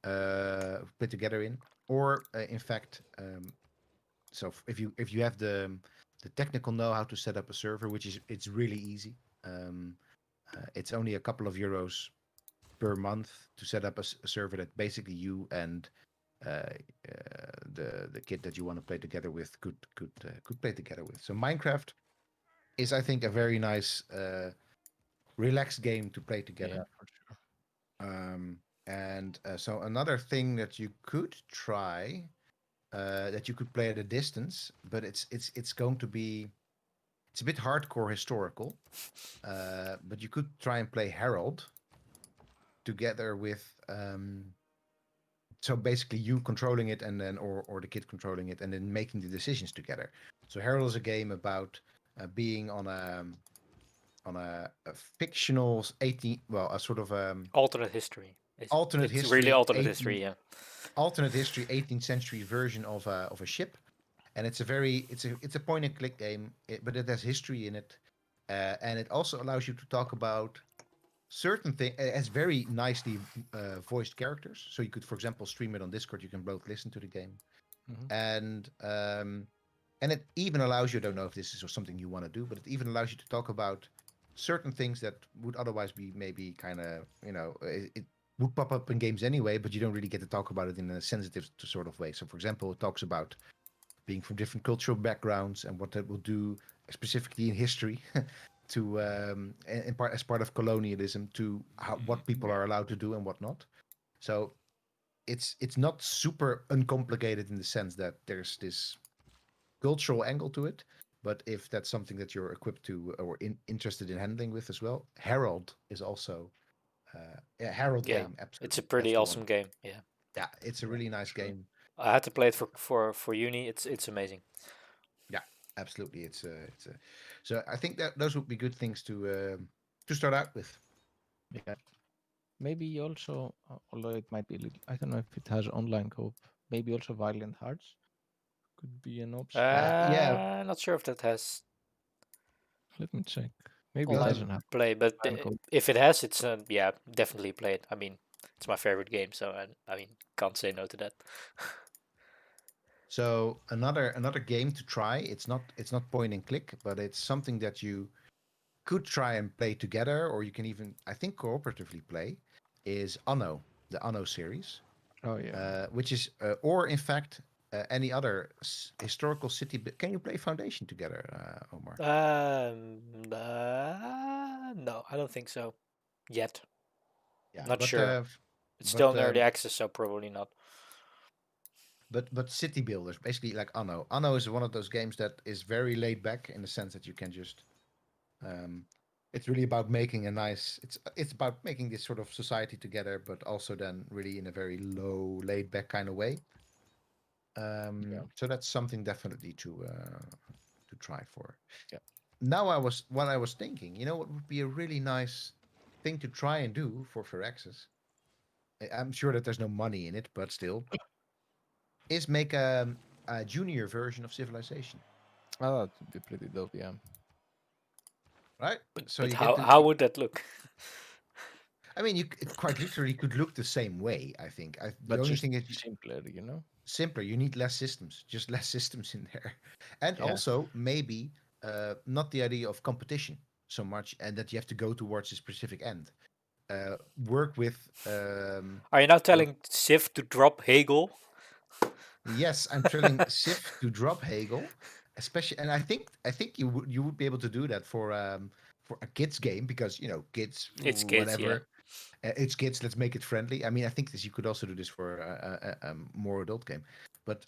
play together in, or in fact, if you have the technical know-how to set up a server, which is it's really easy. Um, it's only a couple of euros per month to set up a server that basically you and the kid that you want to play together with could play together with. So Minecraft is, I think, a very nice, relaxed game to play Yeah, together. for sure. So another thing that you could try, that you could play at a distance, but it's going to be it's a bit hardcore historical. But you could try and play Herald together with so basically you controlling it and then or the kid controlling it and then making the decisions together. So Herald is a game about being on a fictional 18, well, a sort of Alternate history. alternate It's really history alternate 18 history, yeah. alternate history 18th century version of a ship, and it's a point and click game, but it has history in it, and it also allows you to talk about certain things. It has very nicely voiced characters, so you could, for example, stream it on Discord. You can both listen to the game, Mhm. and it even allows you. I don't know if this is something you want to do, but it even allows you to talk about certain things that would otherwise be maybe kind of, it would pop up in games anyway, but you don't really get to talk about it in a sensitive sort of way. So, for example, it talks about being from different cultural backgrounds and what that will do specifically in history to as part of colonialism, to what people Yeah. are allowed to do and what not. So it's not super uncomplicated in the sense that there's this cultural angle to it. But if that's something that you're equipped to or interested in handling with as well, Herald is also Herald Yeah. game. It's a Absolutely, that's pretty the one. awesome game, yeah. Yeah, it's a Yeah, really for nice sure. game. I had to play it for uni. It's amazing. Yeah, absolutely. So I think that those would be good things to start out with. Yeah. Maybe also, although it might be a little, I don't know if it has online co-op. Maybe also Violent Hearts could be an option. Yeah, Not sure if that has Let me check. Maybe it online doesn't have play, but online co-op. if it has, it's yeah, definitely play it. I mean, it's my favorite game, so I mean, can't say no to that. so another game to try. It's not point and click, but it's something that you could try and play together, or you can even, I think, cooperatively play. Is Anno, the Anno series, Oh yeah. which is, or in fact, any other historical city. Can you play Foundation together, Omar? No, I don't think so yet. Yeah, Not but sure. It's still but in early access, so probably not. but city builders, basically like Anno. Anno is one of those games that is very laid back in the sense that you can just um, it's really about making a nice. It's about making this sort of society together, but also then really in a very low, laid back kind of way. Yeah. So that's something definitely to try for. Yeah. Now what I was thinking, what would be a really nice thing to try and do for access. I'm sure that there's no money in it, but still, is make a junior version of Civilization, Oh, that would be pretty dope. Yeah. right? But So but you get to. how would that look? I mean, it quite literally could look the same way. I think. The But only just thing is simpler. simpler. You need less systems, just less systems in there, and Yeah. also maybe not the idea of competition. so much, and that you have to go towards a specific end. Work with. Are you now telling Civ to drop Hegel? Yes, I'm telling Civ to drop Hegel, especially, and I think you would be able to do that for a kids game because kids It's kids, yeah. whatever. It's kids. Let's make it friendly. I mean, I think this you could also do this for a more adult game, but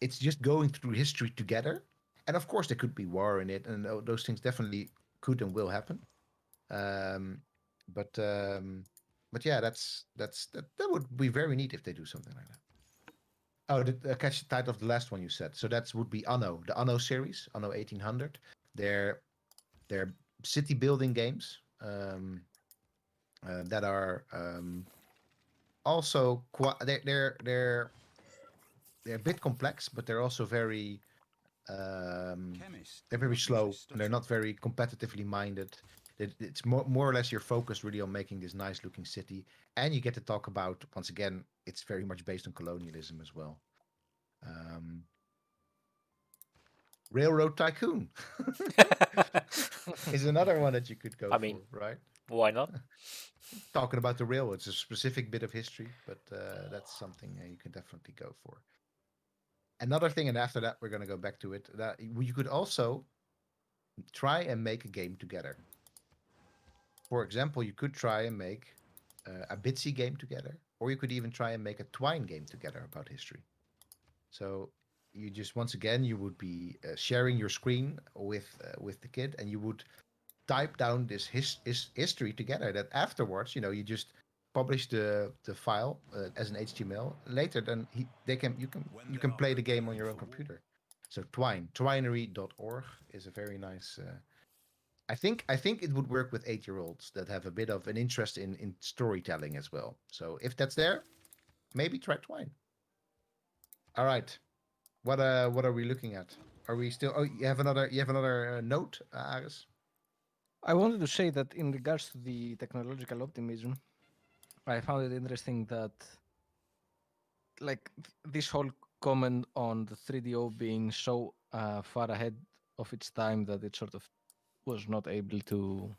it's just going through history together. And of course, there could be war in it, and those things definitely could and will happen. Um, but um, but yeah, that would be very neat if they do something like that. Oh, catch the title of the last one you said. So that would be Anno, the Anno series, Anno 1800. They're they're city building games that are also they're a bit complex, but they're also um, they're very slow and they're not very competitively minded. It's more or less you're focused really on making this nice looking city, and you get to talk about once again. It's very much based on colonialism as well. Um, Railroad Tycoon is another one that you could go I mean, for, right? why not? Talking about the railroad, it's a specific bit of history, but that's something you can definitely go for. Another thing, and after that, we're going to go back to it, that you could also try and make a game together. For example, you could try and make a Bitsy game together, or you could even try and make a Twine game together about history. So you just once again you would be sharing your screen with the kid, and you would type down this history together. That afterwards, you just publish the file as an HTML. Later, then you can play the game on your own computer. So twinery.org is a very nice. I think it would work with 8-year-olds that have a bit of an interest in storytelling as well. So if that's there, maybe try Twine. All right. What are we looking at? Are we still? Oh, you have another note, Aris? I wanted to say that in regards to the technological optimism, I found it interesting that like this whole comment on the 3DO being so far ahead of its time that it sort of was not able to,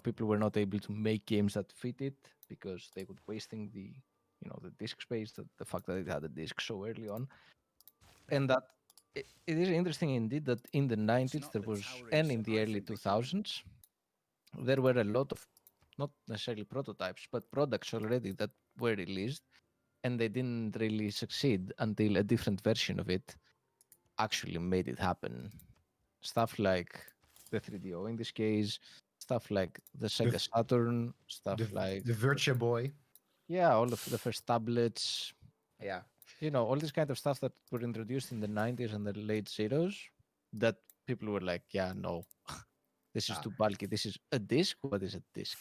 people were not able to make games that fit it because they would wasting the disk space, the fact that it had a disk so early on, and that it is interesting indeed that in the 90s there was, and in the early 2000s, there were a lot of not necessarily prototypes but products already that were released, and they didn't really succeed until a different version of it actually made it happen. Stuff like the 3DO in this case, stuff like the The Sega Saturn, the stuff like the Virtua Boy. yeah, all of the first tablets, Yeah. all this kind of stuff that were introduced in the 90s and the late zeros that people were like, yeah, no, this is Ah, too bulky. This is a disc. What is a disc?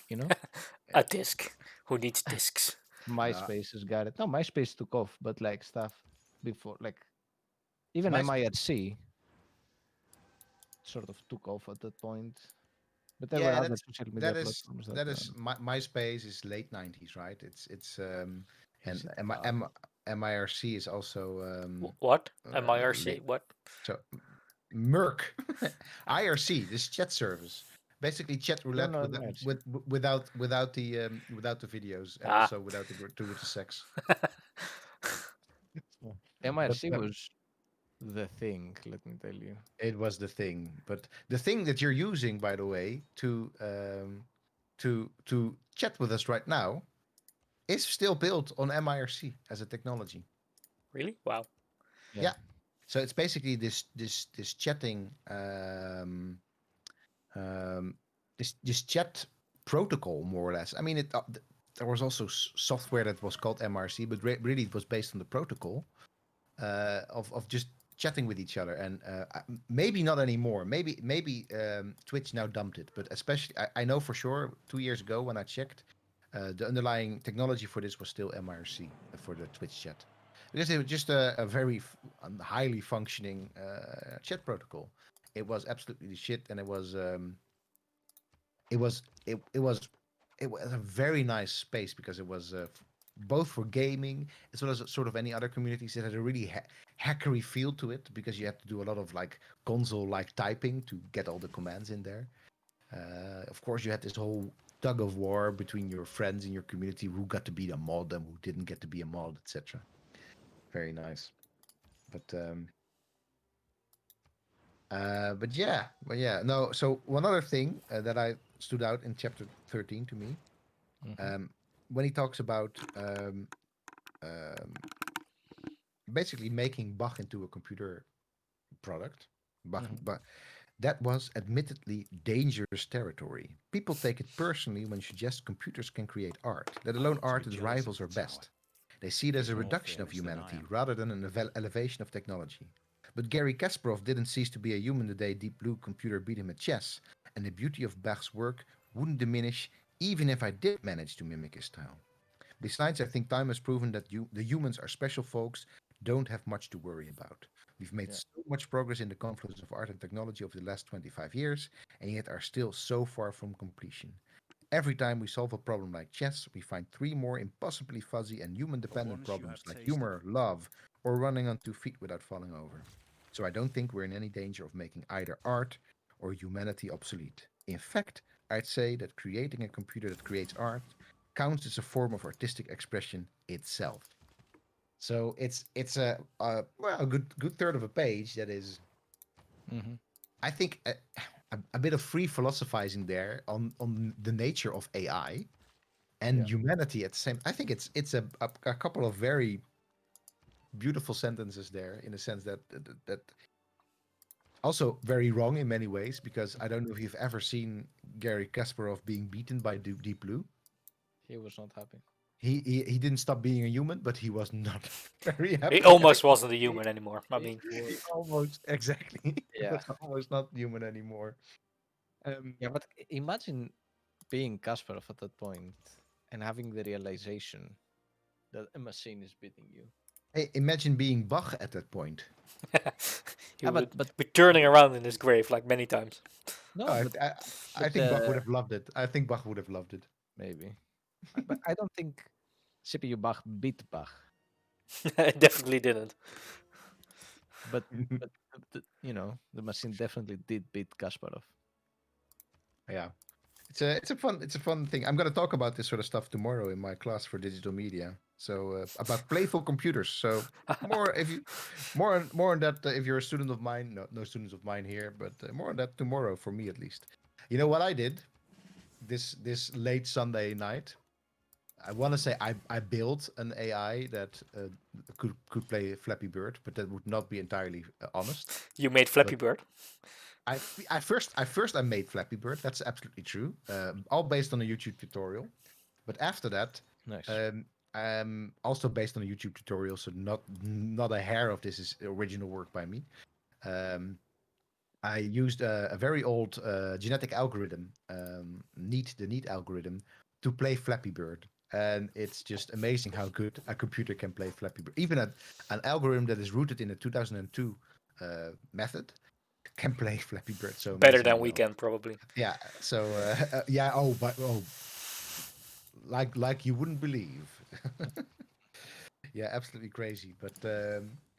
A disc. Who needs discs? no, MySpace has got it. No, MySpace took off, but like stuff before, like even my MIRC sort of took off at that point. But there were yeah, other social media platforms that MySpace is late 90s, right? It's is and it MIRC is also What? MIRC? late. What? So Merc, IRC, this chat service, basically chat no roulette no MIRC. without the videos and Ah. also without the gratuitous sex. But MIRC was the thing. Let me tell you. it was the thing. But the thing that you're using, by the way, to chat with us right now is still built on MIRC as a technology. Really? Wow. Yeah. So it's basically this chatting um, this chat protocol more or less. I mean, there was also software that was called MRC, but really it was based on the protocol of just chatting with each other. And maybe not anymore. Maybe Twitch now dumped it, but especially I know for sure 2 years ago when I checked, the underlying technology for this was still MRC for the Twitch chat. Because it was just a very highly functioning chat protocol. It was absolutely the shit, and it was it was a very nice space because it was both for gaming as well as sort of any other communities. It had a really hackery feel to it because you had to do a lot of like console like typing to get all the commands in there. Of course, you had this whole tug of war between your friends in your community who got to be a mod and who didn't get to be a mod, etc. Very nice. But yeah. No. So one other thing that I stood out in chapter 13 to me, when he talks about um, basically making Bach into a computer product, but that was admittedly dangerous territory. People take it personally when you suggest computers can create art, let alone art its rivals or best. They see it as a reduction of humanity rather than an elevation of technology. But Gary Kasparov didn't cease to be a human the day Deep Blue Computer beat him at chess, and the beauty of Bach's work wouldn't diminish even if I did manage to mimic his style. Besides, I think time has proven that the humans are special folks, don't have much to worry about. We've made so much progress in the confluence of art and technology over the last 25 years, and yet are still so far from completion. Every time we solve a problem like chess, we find three more impossibly fuzzy and human dependent problems like humor, love, or running on 2 feet without falling over. So I don't think we're in any danger of making either art or humanity obsolete. In fact, I'd say that creating a computer that creates art counts as a form of artistic expression itself. So it's a good third of a page that is, I think, a bit of free philosophizing there on the nature of AI and humanity at the same. I think it's a couple of very beautiful sentences there in the sense that also very wrong in many ways, because I don't know if you've ever seen Gary Kasparov being beaten by Deep Blue. He was not happy. He didn't stop being a human, but he was not very happy. He almost wasn't a human anymore. I mean, He almost exactly. He Yeah. was almost not human anymore. Yeah, but imagine being Kasparov at that point and having the realization that a machine is beating you. Hey, imagine being Bach at that point. he would be turning around in his grave like many times. No, I think Bach would have loved it. I think Bach would have loved it. Maybe. But I don't think CPU Bach beat Bach. It definitely didn't. But the machine definitely did beat Kasparov. Yeah. It's a fun thing. I'm gonna talk about this sort of stuff tomorrow in my class for digital media. So about playful computers. So more on that if you're a student of mine. No students of mine here, but more on that tomorrow for me at least. You know what I did this late Sunday night? I want to say I built an AI that could play Flappy Bird, but that would not be entirely honest. You made Flappy Bird? I first made Flappy Bird. That's absolutely true. All based on a YouTube tutorial. But after that, nice. Also based on a YouTube tutorial, so not a hair of this is original work by me. I used a very old genetic algorithm, the NEAT algorithm, to play Flappy Bird. And it's just amazing how good a computer can play Flappy Bird. Even an algorithm that is rooted in a 2002 method can play Flappy Bird. So better than we can probably. Yeah. So like you wouldn't believe. Yeah, absolutely crazy. But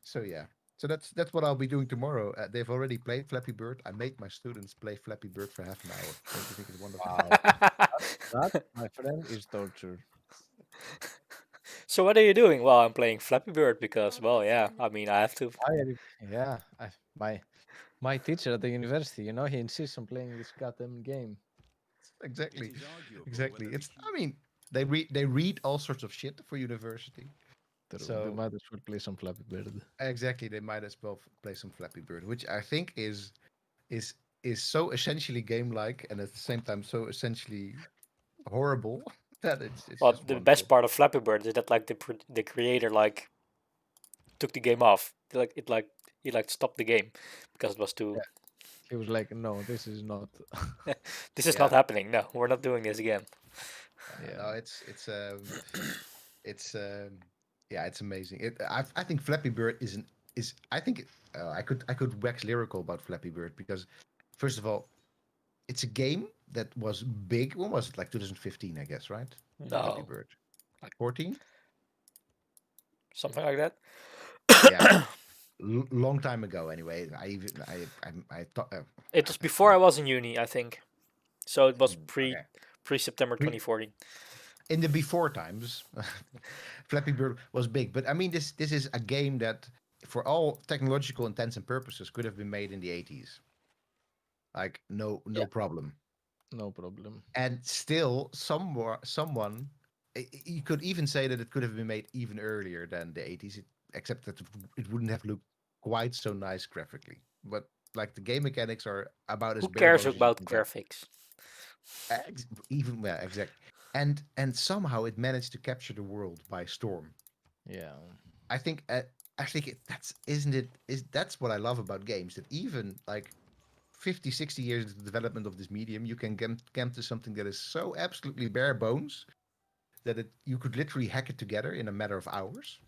so yeah. So that's what I'll be doing tomorrow. They've already played Flappy Bird. I made my students play Flappy Bird for half an hour. Don't you think it's wonderful? Wow. that, my friend, is torture. So what are you doing? Well, I'm playing Flappy Bird because, well, yeah, I mean, I have to. My teacher at the university, he insists on playing this goddamn game. Exactly. It's. I mean, they read all sorts of shit for university. So they might as well play some Flappy Bird. Exactly, they might as well play some Flappy Bird, which I think is so essentially game-like and at the same time so essentially horrible that it's well, just the wonderful. best part of Flappy Bird is that like the creator like took the game off. He stopped the game because it was too. Yeah. He was like, "No, this is not. This is not happening. No, we're not doing this again." No, it's amazing. I think Flappy Bird is I think I could wax lyrical about Flappy Bird because first of all, it's a game that was big. When was it? Like 2015, I guess, right? No. Flappy Bird. Like 14? Something like that. Yeah. Long time ago, anyway. I thought it was before I was in uni, I think. So it was Okay. pre-September Pre- 2014. In the before times, Flappy Bird was big. But I mean, this is a game that, for all technological intents and purposes, could have been made in the 80s. Like no Yeah. problem. No problem. And still, someone, you could even say that it could have been made even earlier than the 80s, except that it wouldn't have looked quite so nice graphically. But like the game mechanics are about as Who bare cares bones as you about can get. graphics? Even well, exactly. And somehow it managed to capture the world by storm. Yeah. I think I think that's isn't it is that's what I love about games, that even like 50, 60 years into the development of this medium, you can get to something that is so absolutely bare bones that you could literally hack it together in a matter of hours,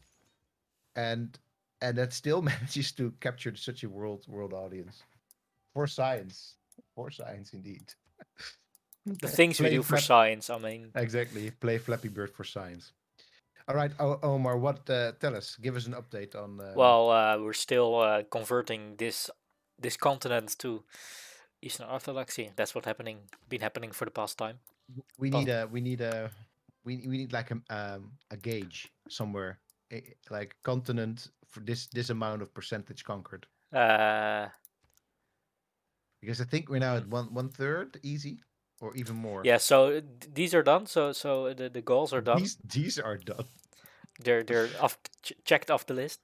and that still manages to capture such a world audience. For science indeed. The things we Play do for flap science, I mean, exactly. Play Flappy Bird for science. All right, Omar, what? Tell us. Give us an update on. well, we're still converting this continent to Eastern Orthodoxy. That's what been happening for the past time. We Past, need a we need like a gauge somewhere, like continent for this amount of percentage conquered. uh, Because I think we're now mm. at one third easy, or even more. Yeah, so these are done. So the goals are done. These are done. They're checked off the list.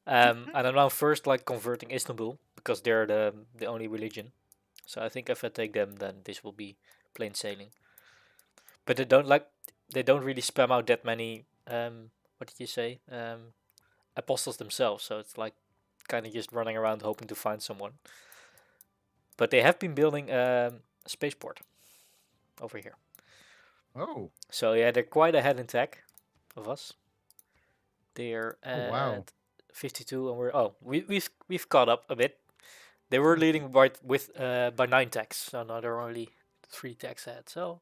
And I'm now first like converting Istanbul because they're the only religion. So I think if I take them, then this will be plain sailing. But they don't really spam out that many what did you say apostles themselves. So it's like kind of just running around hoping to find someone. But they have been building a spaceport over here. Oh, So yeah, they're quite ahead in tech of us. They're oh wow. at 52, and we've caught up a bit. They were leading by 9 techs, so now they're only 3 techs ahead. So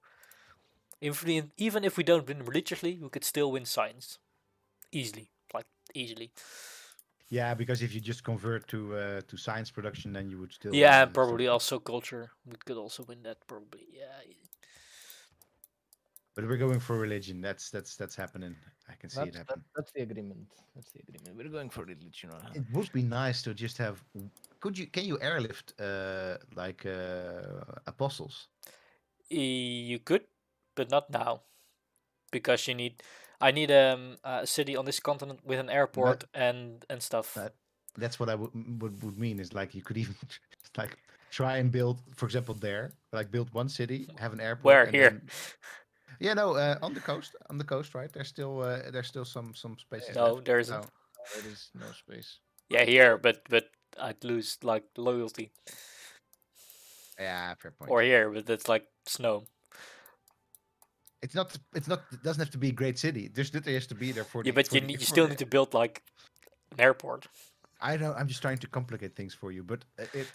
even if we don't win religiously, we could still win science easily, like easily. Yeah, because if you just convert to science production, then you would Yeah, and still. probably also culture. We could also win that probably. Yeah. But we're going for religion. That's happening. I can see it happen. That's the agreement. That's the agreement. We're going for religion. It would be nice to just have. Can you airlift like apostles? You could, but not now because I need a city on this continent with an That airport and stuff. that's what I would mean is like you could even like try and build, for example, like build one city, have an airport, Where and here? then yeah, no, on the coast, right? There's still some spaces No, left. there isn't. Oh, There is no space. Yeah, here, but I'd lose like loyalty. yeah, fair point. Or here, but that's like snow. It's not. It doesn't have to be a great city. There's literally has to be there for Yeah, the but for the. you For still the need to build like an airport. I know. I'm just trying to complicate things for you, but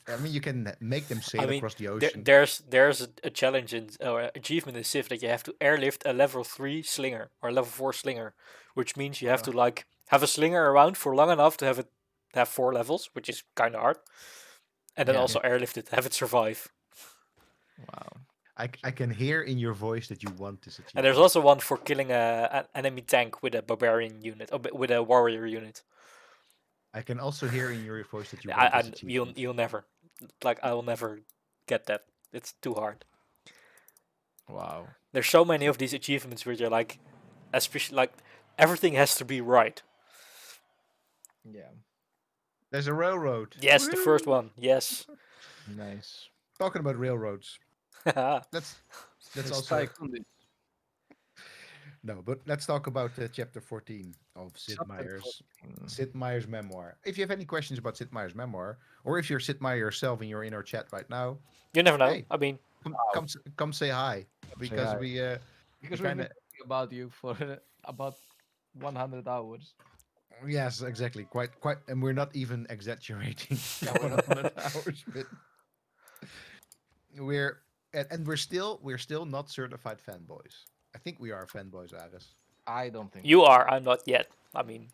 I mean, you can make them sail I mean, across the ocean. there's a challenge in or achievement in Civ that you have to airlift a level 3 slinger or level 4 slinger, which means you have to like have a slinger around for long enough to have 4 levels, which is kind of hard, and then Yeah. also airlift it, have it survive. Wow. I can hear in your voice that you want this achievement. And there's also one for killing an enemy tank with a barbarian unit or with a warrior unit. I can also hear in your voice that you want this And achievement. you'll never I will never get that. It's too hard. Wow. There's so many of these achievements where you're like, especially like everything has to be right. Yeah. There's a railroad. Yes, the first Woohoo! one. Yes. Nice. Talking about railroads. Let's Let's also tycoon this. no, but let's talk about chapter 14 of Chapter 14. Sid Meier's memoir. If you have any questions about Sid Meier's memoir, or if you're Sid Meier yourself and you're in our chat right now, You never know. hey, I mean, come say hi, because hi. we Because we we've kind been of talking about you for about 100 hours. yes, exactly, quite, and we're not even exaggerating. Yeah, we're not. 100 hours, but we're and we're still not certified fanboys. I think we are fanboys, Aris. I don't think you are. I'm not yet. I mean,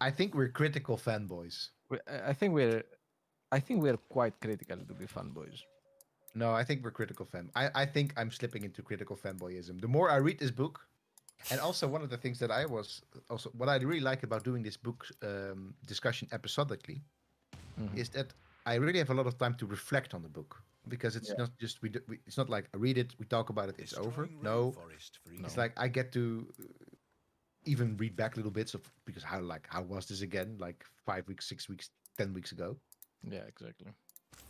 I think we're critical fanboys. I think we're quite critical to be fanboys. No, I think we're critical fan. I think I'm slipping into critical fanboyism. The more I read this book, and also one of the things that I was also what I really like about doing this book discussion episodically is that I really have a lot of time to reflect on the book because it's not just it's not like I read it, we talk about it, it's over. No, it's like I get to even read back little bits of because how was this again like 5 weeks, 6 weeks, 10 weeks ago. Yeah, exactly.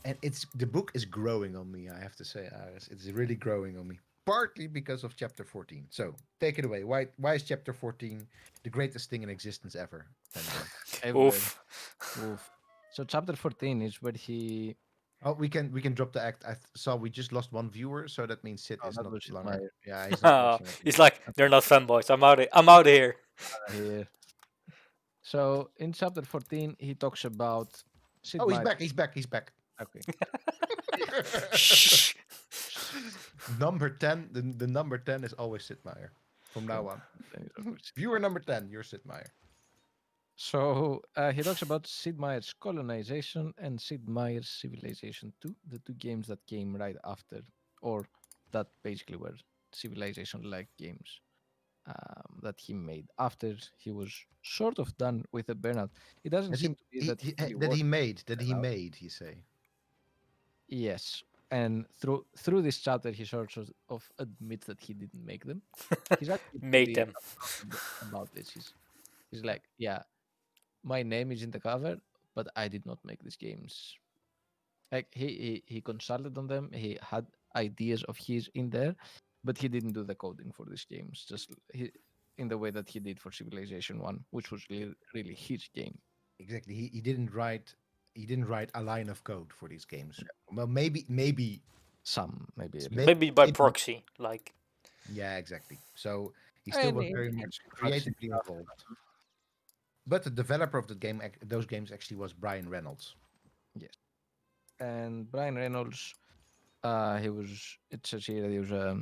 And it's the book is growing on me. I have to say, Aris, it's really growing on me. Partly because of chapter 14. So take it away. Why is chapter 14 the greatest thing in existence ever? Fanboy. Ever. Oof. Oof. So chapter 14 is where he. Oh, we can drop the act. I saw we just lost one viewer, so that means Sid Oh, is that not was Sid longer. Meier Yeah, he's not watching it. He's like, they're not fanboys. I'm out of here. here. So in chapter 14, he talks about Sid Oh, he's Meier. back. He's back. He's back. Okay. Shh. Number 10. The number 10 is always Sid Meier from now on. Viewer number 10, you're Sid Meier. So he talks about Sid Meier's colonization and Sid Meier's Civilization 2, the two games that came right after, or that basically were civilization-like games that he made after he was sort of done with the burnout. It doesn't seem to be that he really that he worked made that he burnout. made. You say. Yes, and through this chapter, he sort of admits that he didn't make them. He's actually Made pretty them. about this. He's like, yeah, my name is in the cover, but I did not make these games. Like he consulted on them. He had ideas of his in there, but he didn't do the coding for these games. Just in the way that he did for Civilization 1, which was really his game. Exactly. He didn't write a line of code for these games. Well, maybe Some maybe a little. Maybe by maybe- proxy. Like, yeah, exactly. So he still was very much creatively involved. But the developer of the game, those games actually was Brian Reynolds. Yes, and Brian Reynolds, it says here that he was a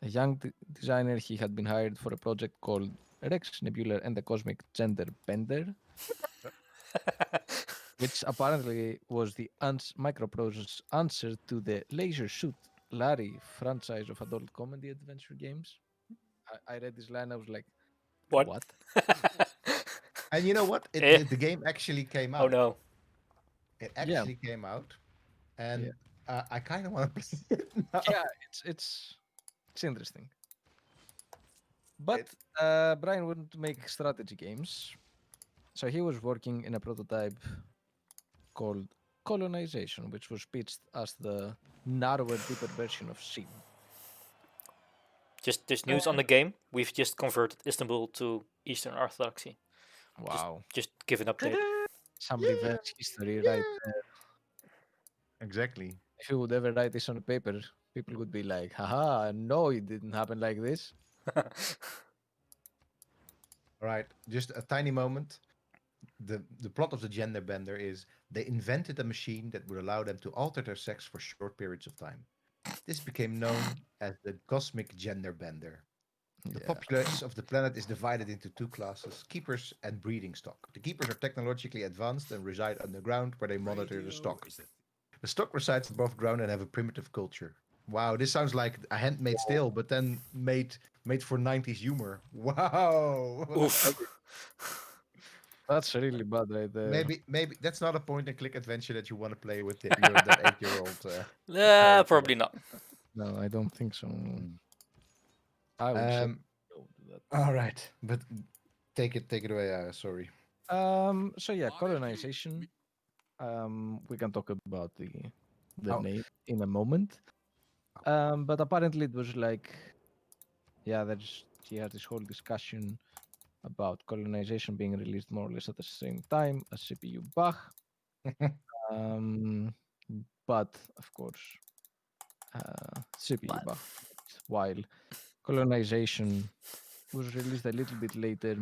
young designer. He had been hired for a project called Rex Nebular and the Cosmic Gender Bender, which apparently was the Microprose's answer to the Leisure Suit Larry franchise of adult comedy adventure games. I read this line, I was like, what? And you know what? Eh. The game actually came out. Oh no. It actually came out, and I kind of want to play it now. Yeah, it's interesting. But Brian wouldn't make strategy games, so he was working in a prototype called Colonization, which was pitched as the narrower, deeper version of Sid. Just news on the game. We've just converted Istanbul to Eastern Orthodoxy. Wow. Just give an update. Some reverse history right there. Exactly. If you would ever write this on a paper, people would be like, haha, no, it didn't happen like this. All right, just a tiny moment. The plot of the gender bender is they invented a machine that would allow them to alter their sex for short periods of time. This became known as the cosmic gender bender. The populace of the planet is divided into two classes, keepers and breeding stock. The keepers are technologically advanced and reside underground where they monitor the stock. The stock resides above ground and have a primitive culture. Wow, this sounds like a handmade tale, but then made for 90s humor. Wow. Oof. That's really bad right there. Maybe that's not a point and click adventure that you want to play with that 8-year-old. Probably not. No, I don't think so. I would say Um, no to that. all right, but take it away. Sorry. So yeah, colonization. We can talk about the name in a moment. But apparently it was like, yeah, he had this whole discussion about colonization being released more or less at the same time as CPU Bach. But of course, CPU Bach, while colonization was released a little bit later.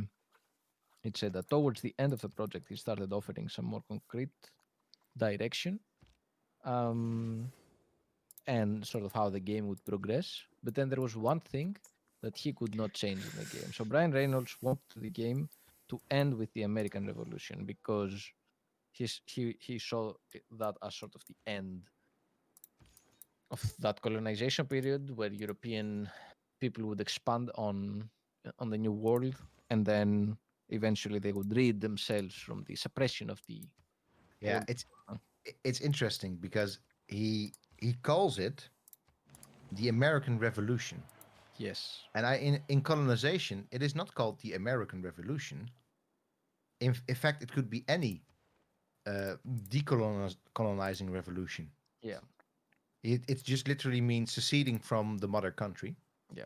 It said that towards the end of the project, he started offering some more concrete direction and sort of how the game would progress. But then there was one thing that he could not change in the game. So Brian Reynolds wanted the game to end with the American Revolution because he saw that as sort of the end of that colonization period where European people would expand on the new world, and then eventually they would rid themselves from the suppression of the Yeah, old. it's interesting because he calls it the American Revolution. Yes. And in colonization, it is not called the American Revolution. In fact, it could be any decolonizing revolution. Yeah. It just literally means seceding from the mother country, Yeah.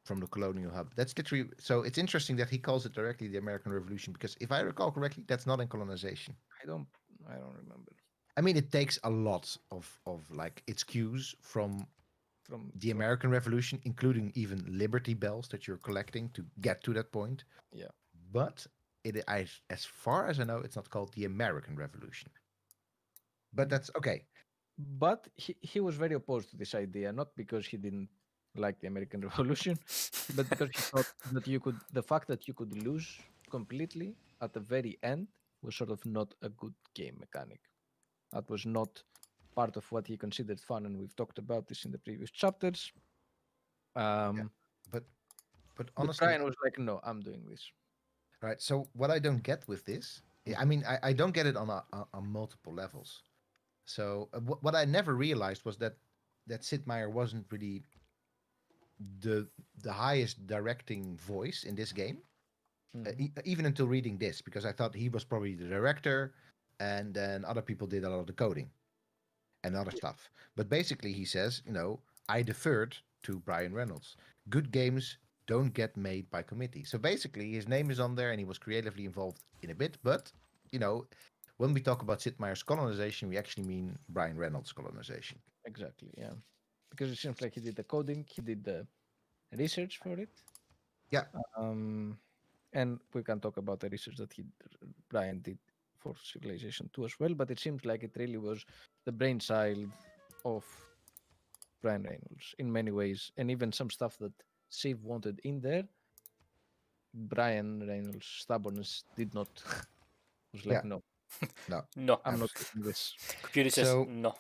from the colonial hub. That's literally so. It's interesting that he calls it directly the American Revolution because if I recall correctly, that's not in colonization. I don't remember I mean, it takes a lot of like its cues from the from American Revolution, including even Liberty Bells that you're collecting to get to that point. yeah. But as far as I know, it's not called the American Revolution. But that's okay. But he was very opposed to this idea, not because he didn't like the American Revolution, but because he thought that the fact that you could lose completely at the very end was sort of not a good game mechanic. That was not part of what he considered fun, and we've talked about this in the previous chapters. Yeah. Um, But but honestly, Brian was like, "No, I'm doing this." right. So what I don't get with this, I mean, I don't get it on multiple levels. So what I never realized was that Sid Meier wasn't really the the highest directing voice in this game, even until reading this, because I thought he was probably the director, and then other people did a lot of the coding and other stuff. But basically, he says, I deferred to Brian Reynolds. Good games don't get made by committee. So basically, his name is on there, and he was creatively involved in a bit. But you know, when we talk about Sid Meier's colonization, we actually mean Brian Reynolds' colonization. Exactly, yeah. Because it seems like he did the coding, he did the research for it. Yeah. And we can talk about the research that Brian did for Civilization 2 as well, but it seems like it really was the brainchild of Brian Reynolds in many ways, and even some stuff that Civ wanted in there, Brian Reynolds' stubbornness did not was like, Yeah. no, No. No. I'm not doing this. Computer says So no.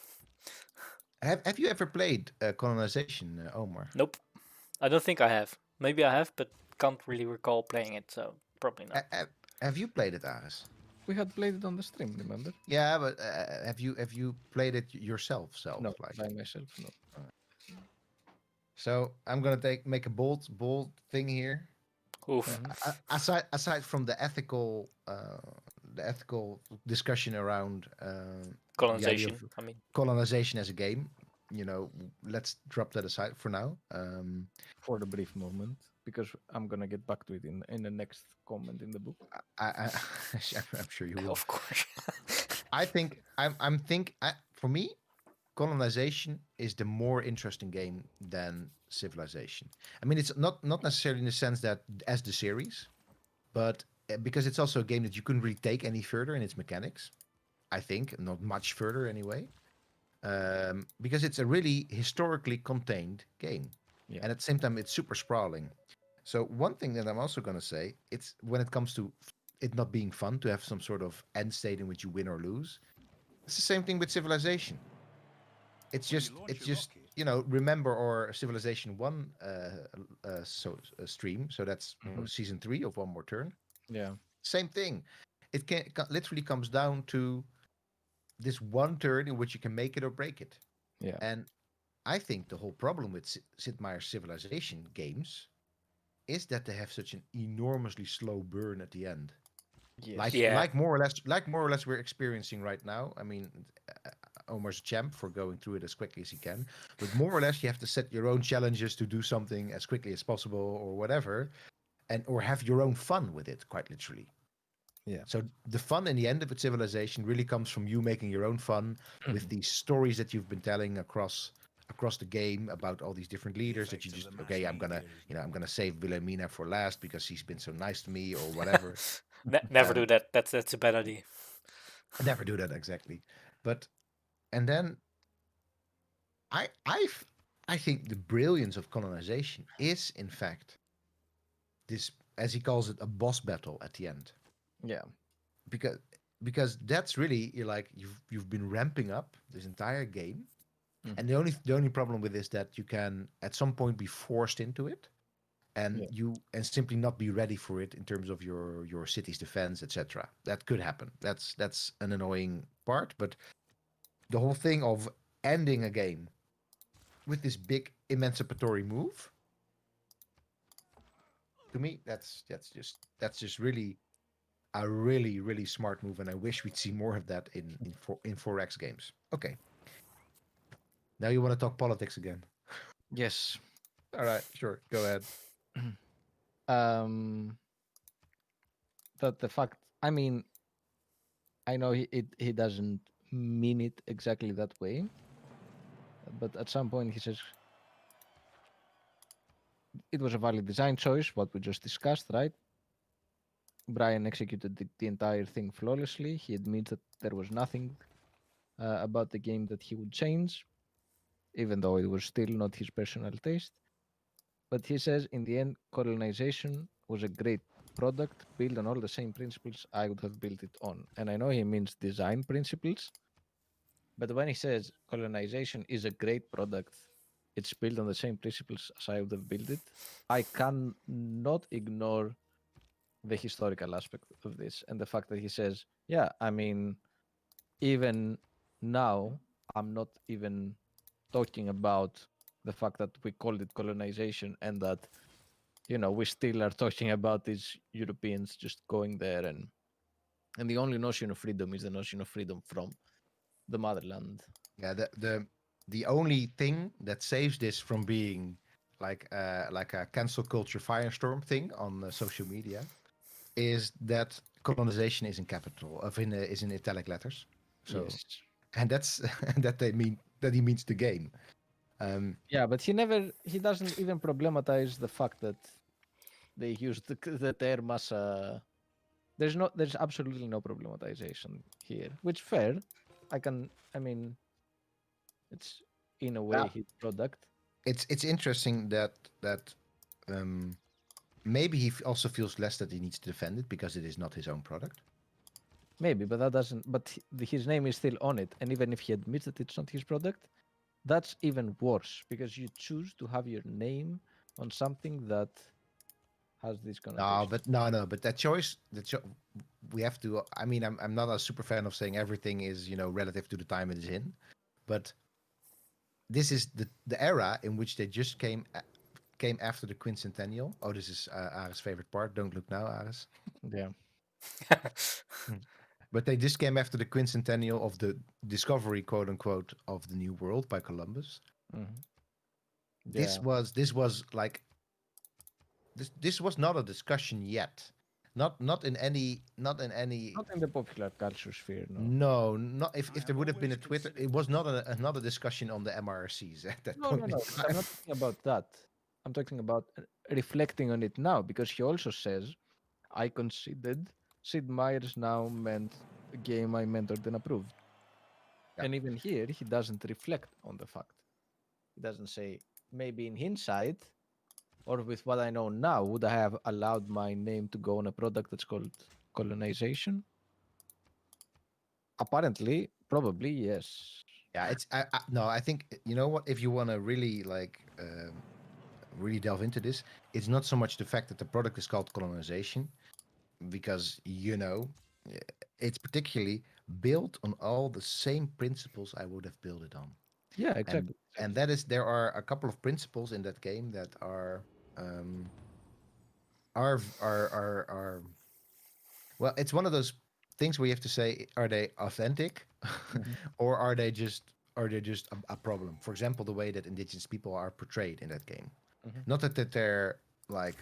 have you ever played colonization, Omar? Nope. I don't think I have. Maybe I have, but can't really recall playing it, so probably not. Have you played it, Aris? We had played it on the stream, remember? Yeah, but have you played it yourself? No, Like by myself, no. so, I'm gonna make a bold thing here. Oof. Aside from the ethical discussion around the idea Colonization. of I mean, colonization as a game, let's drop that aside for now. For the brief moment, because I'm gonna get back to it in the next comment in the book. I'm sure you will. of course. I think for me, colonization is the more interesting game than civilization. I mean, it's not necessarily in the sense that as the series, but because it's also a game that you couldn't really take any further in its mechanics. I think not much further anyway, because it's a really historically contained game, Yeah. and at the same time it's super sprawling. So one thing that I'm also going to say, it's when it comes to it not being fun to have some sort of end state in which you win or lose. It's the same thing with civilization. It's When just you launch it's your just rocket, remember our Civilization One stream. So that's season 3 of One More Turn. Yeah. Same thing. It literally comes down to this one turn in which you can make it or break it. Yeah. And I think the whole problem with Sid Meier's Civilization games is that they have such an enormously slow burn at the end. Yes. Like more or less we're experiencing right now. I mean, Omar's a champ for going through it as quickly as he can, but more or less you have to set your own challenges to do something as quickly as possible or whatever, or have your own fun with it, quite literally. Yeah. So the fun in the end of a civilization really comes from you making your own fun with these stories that you've been telling across the game about all these different leaders that you just I'm gonna save Wilhelmina for last because he's been so nice to me or whatever. Never do that. That's a bad idea. Never do that exactly. But and then I think the brilliance of colonization is in fact this, as he calls it, a boss battle at the end. Yeah. Because that's really, you're like you've been ramping up this entire game And the only problem with this that you can at some point be forced into it, and simply not be ready for it in terms of your city's defense, etc. That could happen. That's an annoying part, but the whole thing of ending a game with this big emancipatory move, to me, that's just really a really smart move, and I wish we'd see more of that in 4X games. Okay, now you want to talk politics again? Yes. All right, sure, go ahead. um, that the fact, I mean, I know he doesn't mean it exactly that way, but at some point he says it was a valid design choice, what we just discussed, right? Brian executed the entire thing flawlessly. He admits that there was nothing about the game that he would change, even though it was still not his personal taste. But he says in the end, colonization was a great product built on all the same principles I would have built it on. And I know he means design principles, but when he says colonization is a great product, it's built on the same principles as I would have built it, I cannot ignore the historical aspect of this and the fact that he says, yeah, I mean, even now, I'm not even talking about the fact that we called it colonization and that, we still are talking about these Europeans just going there and the only notion of freedom is the notion of freedom from the motherland. Yeah, the only thing that saves this from being like a cancel culture firestorm thing on social media is that colonization is in capital of in is in italic letters. So, Yes. and that's that he means the game. Yeah, but he doesn't even problematize the fact that they used the term as a. There's absolutely no problematization here, which fair. I mean, it's in a way Yeah. his product. It's interesting that maybe he also feels less that he needs to defend it because it is not his own product. Maybe, but that doesn't. But his name is still on it, and even if he admits that it's not his product, that's even worse because you choose to have your name on something that has this connotation. No, but that choice, we have to. I mean, I'm not a super fan of saying everything is relative to the time it is in, but this is the era in which they just came after the quincentennial. Oh, this is Ares' favorite part. Don't look now, Ares. Yeah. But they just came after the quincentennial of the discovery, quote unquote, of the New World by Columbus. Mm-hmm. This Yeah. was like this was not a discussion yet. Not in any Not in the popular culture sphere, no. No, not if there would have been a Twitter. It was not another discussion on the MRCs at that No, point no, in no. time. I'm not talking about that. I'm talking about reflecting on it now because he also says, I considered Sid Meier's now meant a game I mentored and approved. Yeah. And even here, he doesn't reflect on the fact. He doesn't say, maybe in hindsight, or with what I know now, would I have allowed my name to go on a product that's called colonization? Apparently, probably yes. Yeah, it's no. I think you know what. If you want to really really delve into this, it's not so much the fact that the product is called colonization, because it's particularly built on all the same principles I would have built it on. Yeah, and exactly. and that is there are a couple of principles in that game that are well, it's one of those things where you have to say, are they authentic, Mhm. or are they just a problem? For example, the way that indigenous people are portrayed in that game. Mhm. Not that they're like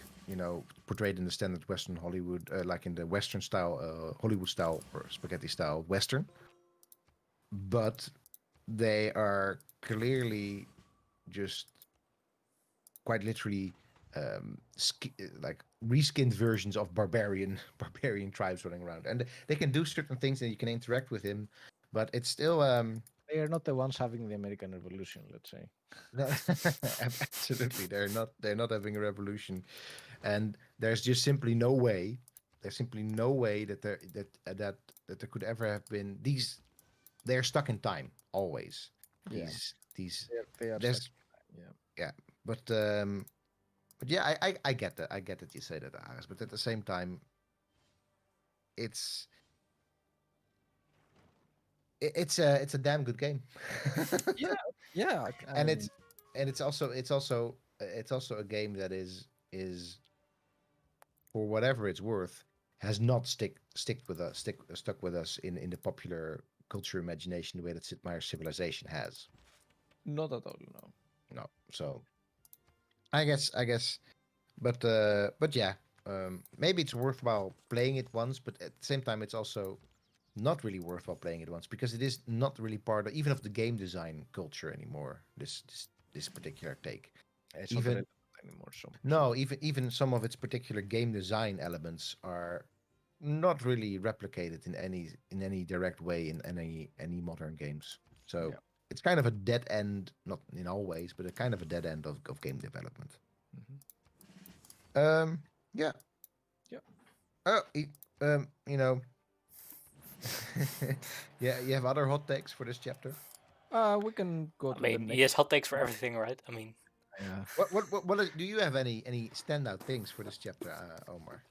portrayed in the standard Western Hollywood, like in the Western style, Hollywood style or spaghetti style Western, but they are clearly just quite literally like reskinned versions of barbarian tribes running around, and they can do certain things and you can interact with him, but it's still They are not the ones having the American Revolution, let's say. no, absolutely they're not having a revolution, and there's simply no way that there could ever have been these. They're stuck in time always. Yeah. these. They are There's yeah. but yeah, I get that. I get that you say that, Aris, but at the same time, it's it's a damn good game. Yeah. I and mean, it's also a game that is for whatever it's worth has not stuck with us in the popular culture imagination the way that Sid Meier's Civilization has. not at all. No. No, so I guess, but yeah, maybe it's worthwhile playing it once, but at the same time, it's also not really worthwhile playing it once because it is not really part of even of the game design culture anymore. This particular take, It's not even relevant anymore. So no, even some of its particular game design elements are not really replicated in any direct way in any modern games. So Yeah. it's kind of a dead end, not in all ways, but a kind of a dead end of game development. Yeah. Yeah. Oh, you know, yeah, you have other hot takes for this chapter. We can go I to the mean, next. he has hot takes for everything, right? I mean, Yeah. Do you have any standout things for this chapter, Omar?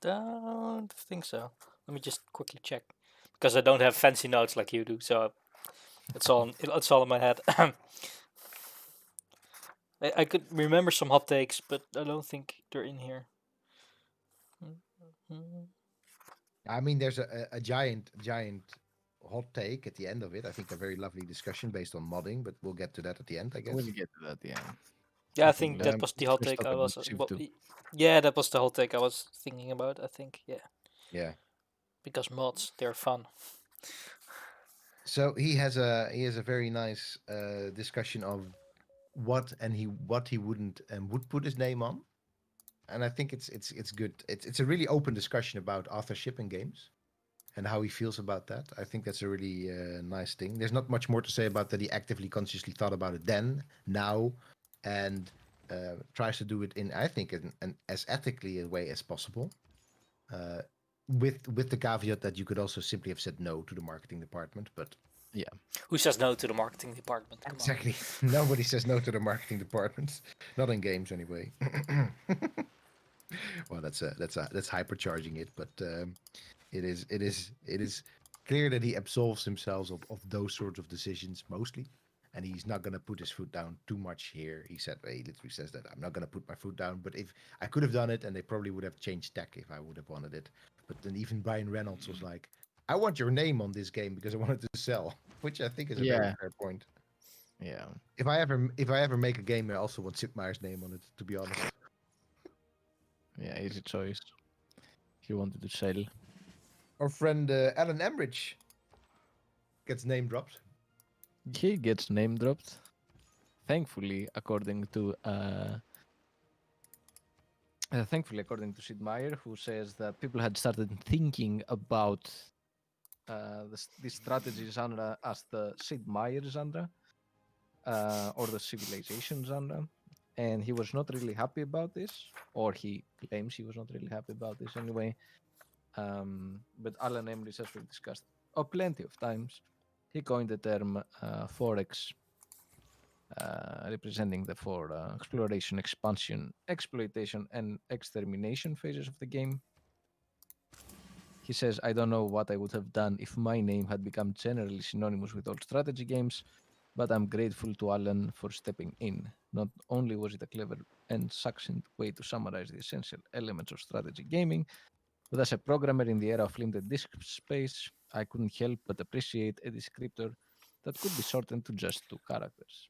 don't think so. Let me just quickly check because I don't have fancy notes like you do, so it's all in my head. I could remember some hot takes, but I don't think they're in here. I mean, there's a giant hot take at the end of it. I think a very lovely discussion based on modding, but we'll get to that at the end, I guess. We'll get to that at the end. Yeah, I think think that was the hot let's take talk I about was. Civ 2. Yeah, that was the hot take I was thinking about. I think, yeah, Yeah. because mods they're fun. So he has a very nice discussion of what he wouldn't and would put his name on, and I think it's good. It's a really open discussion about authorship in games and how he feels about that. I think that's a really nice thing. There's not much more to say about that. He actively, consciously thought about it then, now, and tries to do it in, I think, an as ethically a way as possible. Uh, with the caveat that you could also simply have said no to the marketing department, but Yeah. Who says no to the marketing department? Come exactly, nobody says no to the marketing department, not in games anyway. Well, that's hypercharging it, but it is clear that he absolves himself of those sorts of decisions mostly, and he's not going to put his foot down too much here. He literally says that I'm not going to put my foot down, but if I could have done it, and they probably would have changed tech if I would have wanted it. But then even Brian Reynolds was like, I want your name on this game because I wanted to sell, which I think is a very fair point. Yeah. If I ever make a game, I also want Sid Meier's name on it, to be honest. Yeah, easy choice. He wanted to sell. Our friend Alan Emrich gets name dropped. He gets name dropped. Thankfully, according to Sid Meier, who says that people had started thinking about this strategy genre as the Sid Meier genre or the civilization genre, and he was not really happy about this, or he claims he was not really happy about this anyway. But Alan Emrich, as we've discussed plenty of times, he coined the term 4X, representing the four exploration, expansion, exploitation, and extermination phases of the game. He says, I don't know what I would have done if my name had become generally synonymous with all strategy games, but I'm grateful to Alan for stepping in. Not only was it a clever and succinct way to summarize the essential elements of strategy gaming, but as a programmer in the era of limited disk space, I couldn't help but appreciate a descriptor that could be shortened to just two characters.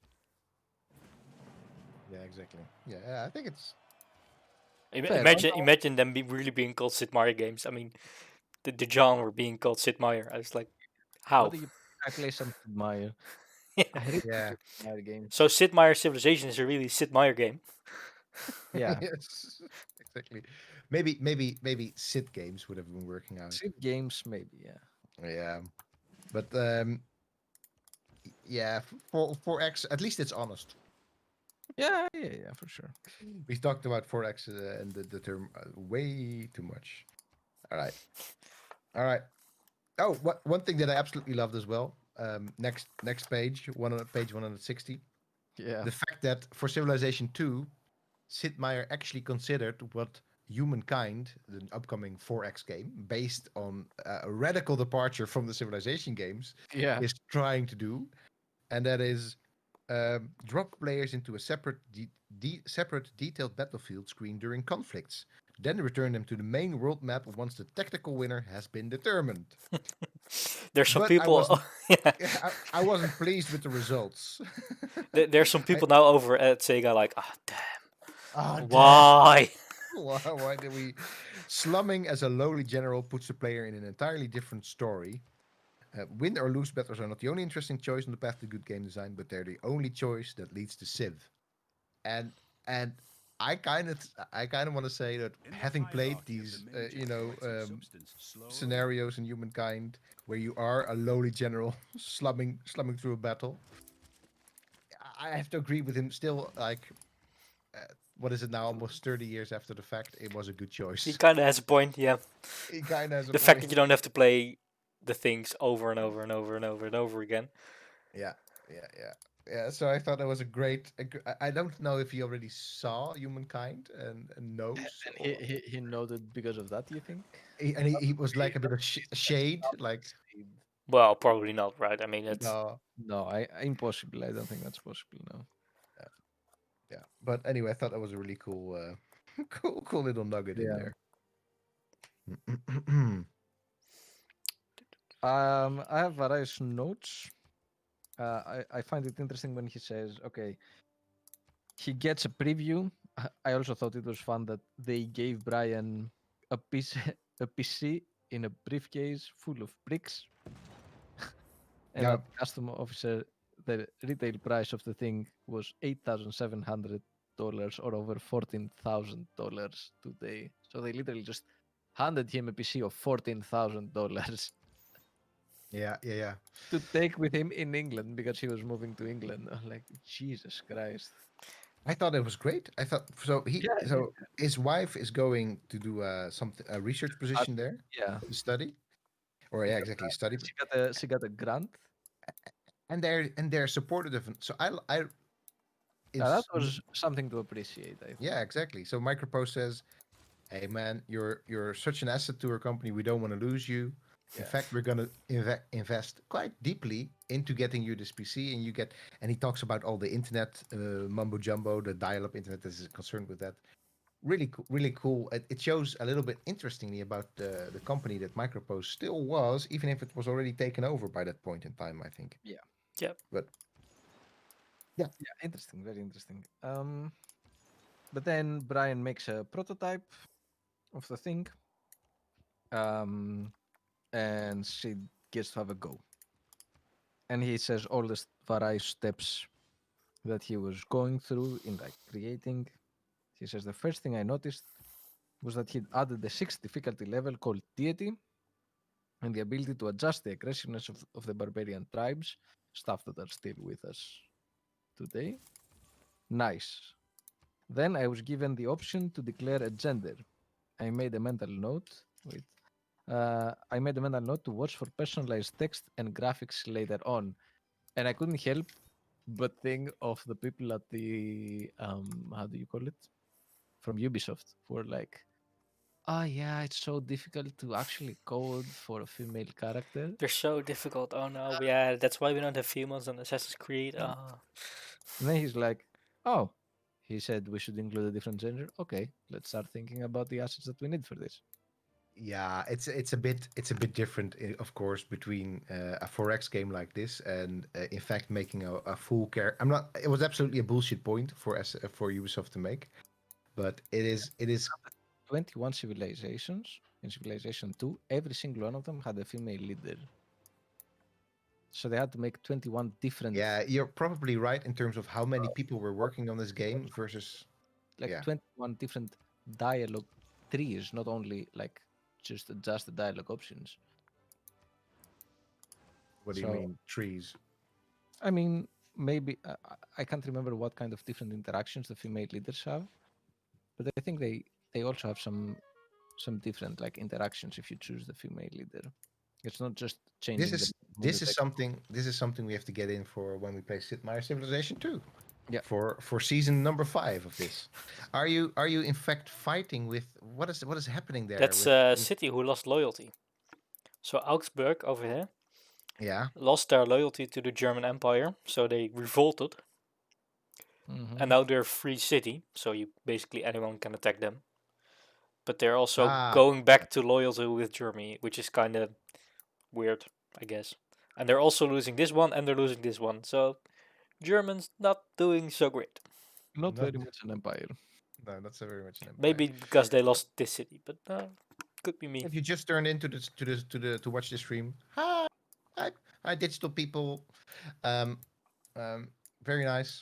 Yeah, exactly. Yeah, I think it's Imagine them really being called Sid Meier games. I mean, the genre being called Sid Meier. I was like, how? What do you I play some Sid Meier? I really yeah. Sid Meier games. So Sid Meier Civilization is a really Sid Meier game. Yeah. Yes, exactly. Maybe Sid games would have been working out. Sid games, maybe, yeah. Yeah, but yeah, for X, at least it's honest. Yeah, for sure. We talked about 4X and the term way too much. All right. Oh, one thing that I absolutely loved as well. next page, page 160. Yeah. The fact that for Civilization 2, Sid Meier actually considered what Humankind, the upcoming 4X game, based on a radical departure from the Civilization games, Yeah. is trying to do, and that is drop players into a separate detailed battlefield screen during conflicts, then return them to the main world map once the tactical winner has been determined. There's some But I people. wasn't, Yeah, I wasn't pleased with the results. there's some I, people now over at Sega like, ah, oh damn, damn! why? Why did we? Slumming as a lowly general puts the player in an entirely different story. Win or lose battles are not the only interesting choice on the path to good game design, but they're the only choice that leads to Civ. And and I kind of want to say that In the having played hierarchy of the these major poetic substance, slowly scenarios in Humankind where you are a lowly general slumming through a battle, I have to agree with him. Still, like, uh, what is it now? Almost 30 years after the fact, it was a good He choice. kind of has a point. Yeah, He kind of has a the fact point. that you don't have to play the things over and over and over and over and over again. Yeah, yeah. So I thought that was a great. I don't know if he already saw Humankind and knows, And or he noted because of that, you think? he was like a bit of He's shade, not like succeed. Well, probably not, right? I mean, it's no, No, impossible. I don't think that's possible. No. yeah. But anyway, I thought that was a really cool, cool little nugget in Yeah. there. I have various notes. I find it interesting when he says, okay, he gets a preview. I also thought it was fun that they gave Brian a piece, a PC in a briefcase full of bricks, and Yeah, that the custom officer, the retail price of the thing was $8,700 or over $14,000 today. So they literally just handed him a PC of $14,000 yeah. to take with him in England because he was moving to England. I'm like, Jesus Christ. I thought it was great. I thought so. Yeah, So his wife is going to do a research uh, position there, yeah. study, or She yeah, got exactly, study, she got a grant. and they're supportive of. So I That is was something to appreciate, I think. yeah, exactly. So Micropost says, "Hey man, you're such an asset to our company. We don't want to lose you. In Yeah. fact, we're gonna invest quite deeply into getting you this PC, and you get." And he talks about all the internet mumbo jumbo, the dial-up internet that is concerned with that. Really cool, really cool. It shows a little bit interestingly about the company that Micropost still was, even if it was already taken over by that point in time, I think. Yeah. yeah. But yeah, Yeah, interesting, very interesting. But then Brian makes a prototype of the thing. And she gets to have a go. And he says all the various steps that he was going through in like creating. He says the first thing I noticed was that he'd added a sixth difficulty level called deity and the ability to adjust the aggressiveness of the barbarian tribes, stuff that are still with us today. Nice. Then I was given the option to declare a gender. I made a mental note. Wait. I made a mental note to watch for personalized text and graphics later on. And I couldn't help but think of the people at the how do you call it? From Ubisoft who are like, oh yeah, it's so difficult to actually code for a female character. They're so difficult. Oh no, yeah, that's why we don't have females on Assassin's Creed. And then he's like, oh, he said we should include a different gender. Okay, let's start thinking about the assets that we need for this. yeah, it's a bit different, of course, between a 4X game like this and in fact making a full care. I'm not. It was absolutely a bullshit point for Ubisoft to make, but it is 21 civilizations. In Civilization 2, every single one of them had a female leader. So they had to make 21 different, yeah. You're probably right in terms of how many people were working on this game versus like yeah. 21 different dialogue trees, not only like just adjust the dialogue options. What do you So, mean trees? I mean, maybe I can't remember what kind of different interactions the female leaders have, but I think they also have some different like interactions if you choose the female leader. It's not just This changing is the this menu is text. something we have to get in for when we play Sid Meier Civilization 2. Yeah. For season number 5 of this. Are you in fact fighting with what is happening there That's with, a with city who lost loyalty. So Augsburg over here yeah. lost their loyalty to the German Empire, so they revolted, and now they're a free city. So you basically anyone can attack them. But they're also Ah, going back to loyalty with Germany, which is kind of weird, I guess. And they're also losing this one, and they're losing this one. So Germans not doing so great. Not not very much an empire. no, not so very much an empire. Maybe because they lost this city, but could be me. If you just turned into this to watch the stream, hi digital people, um, very nice.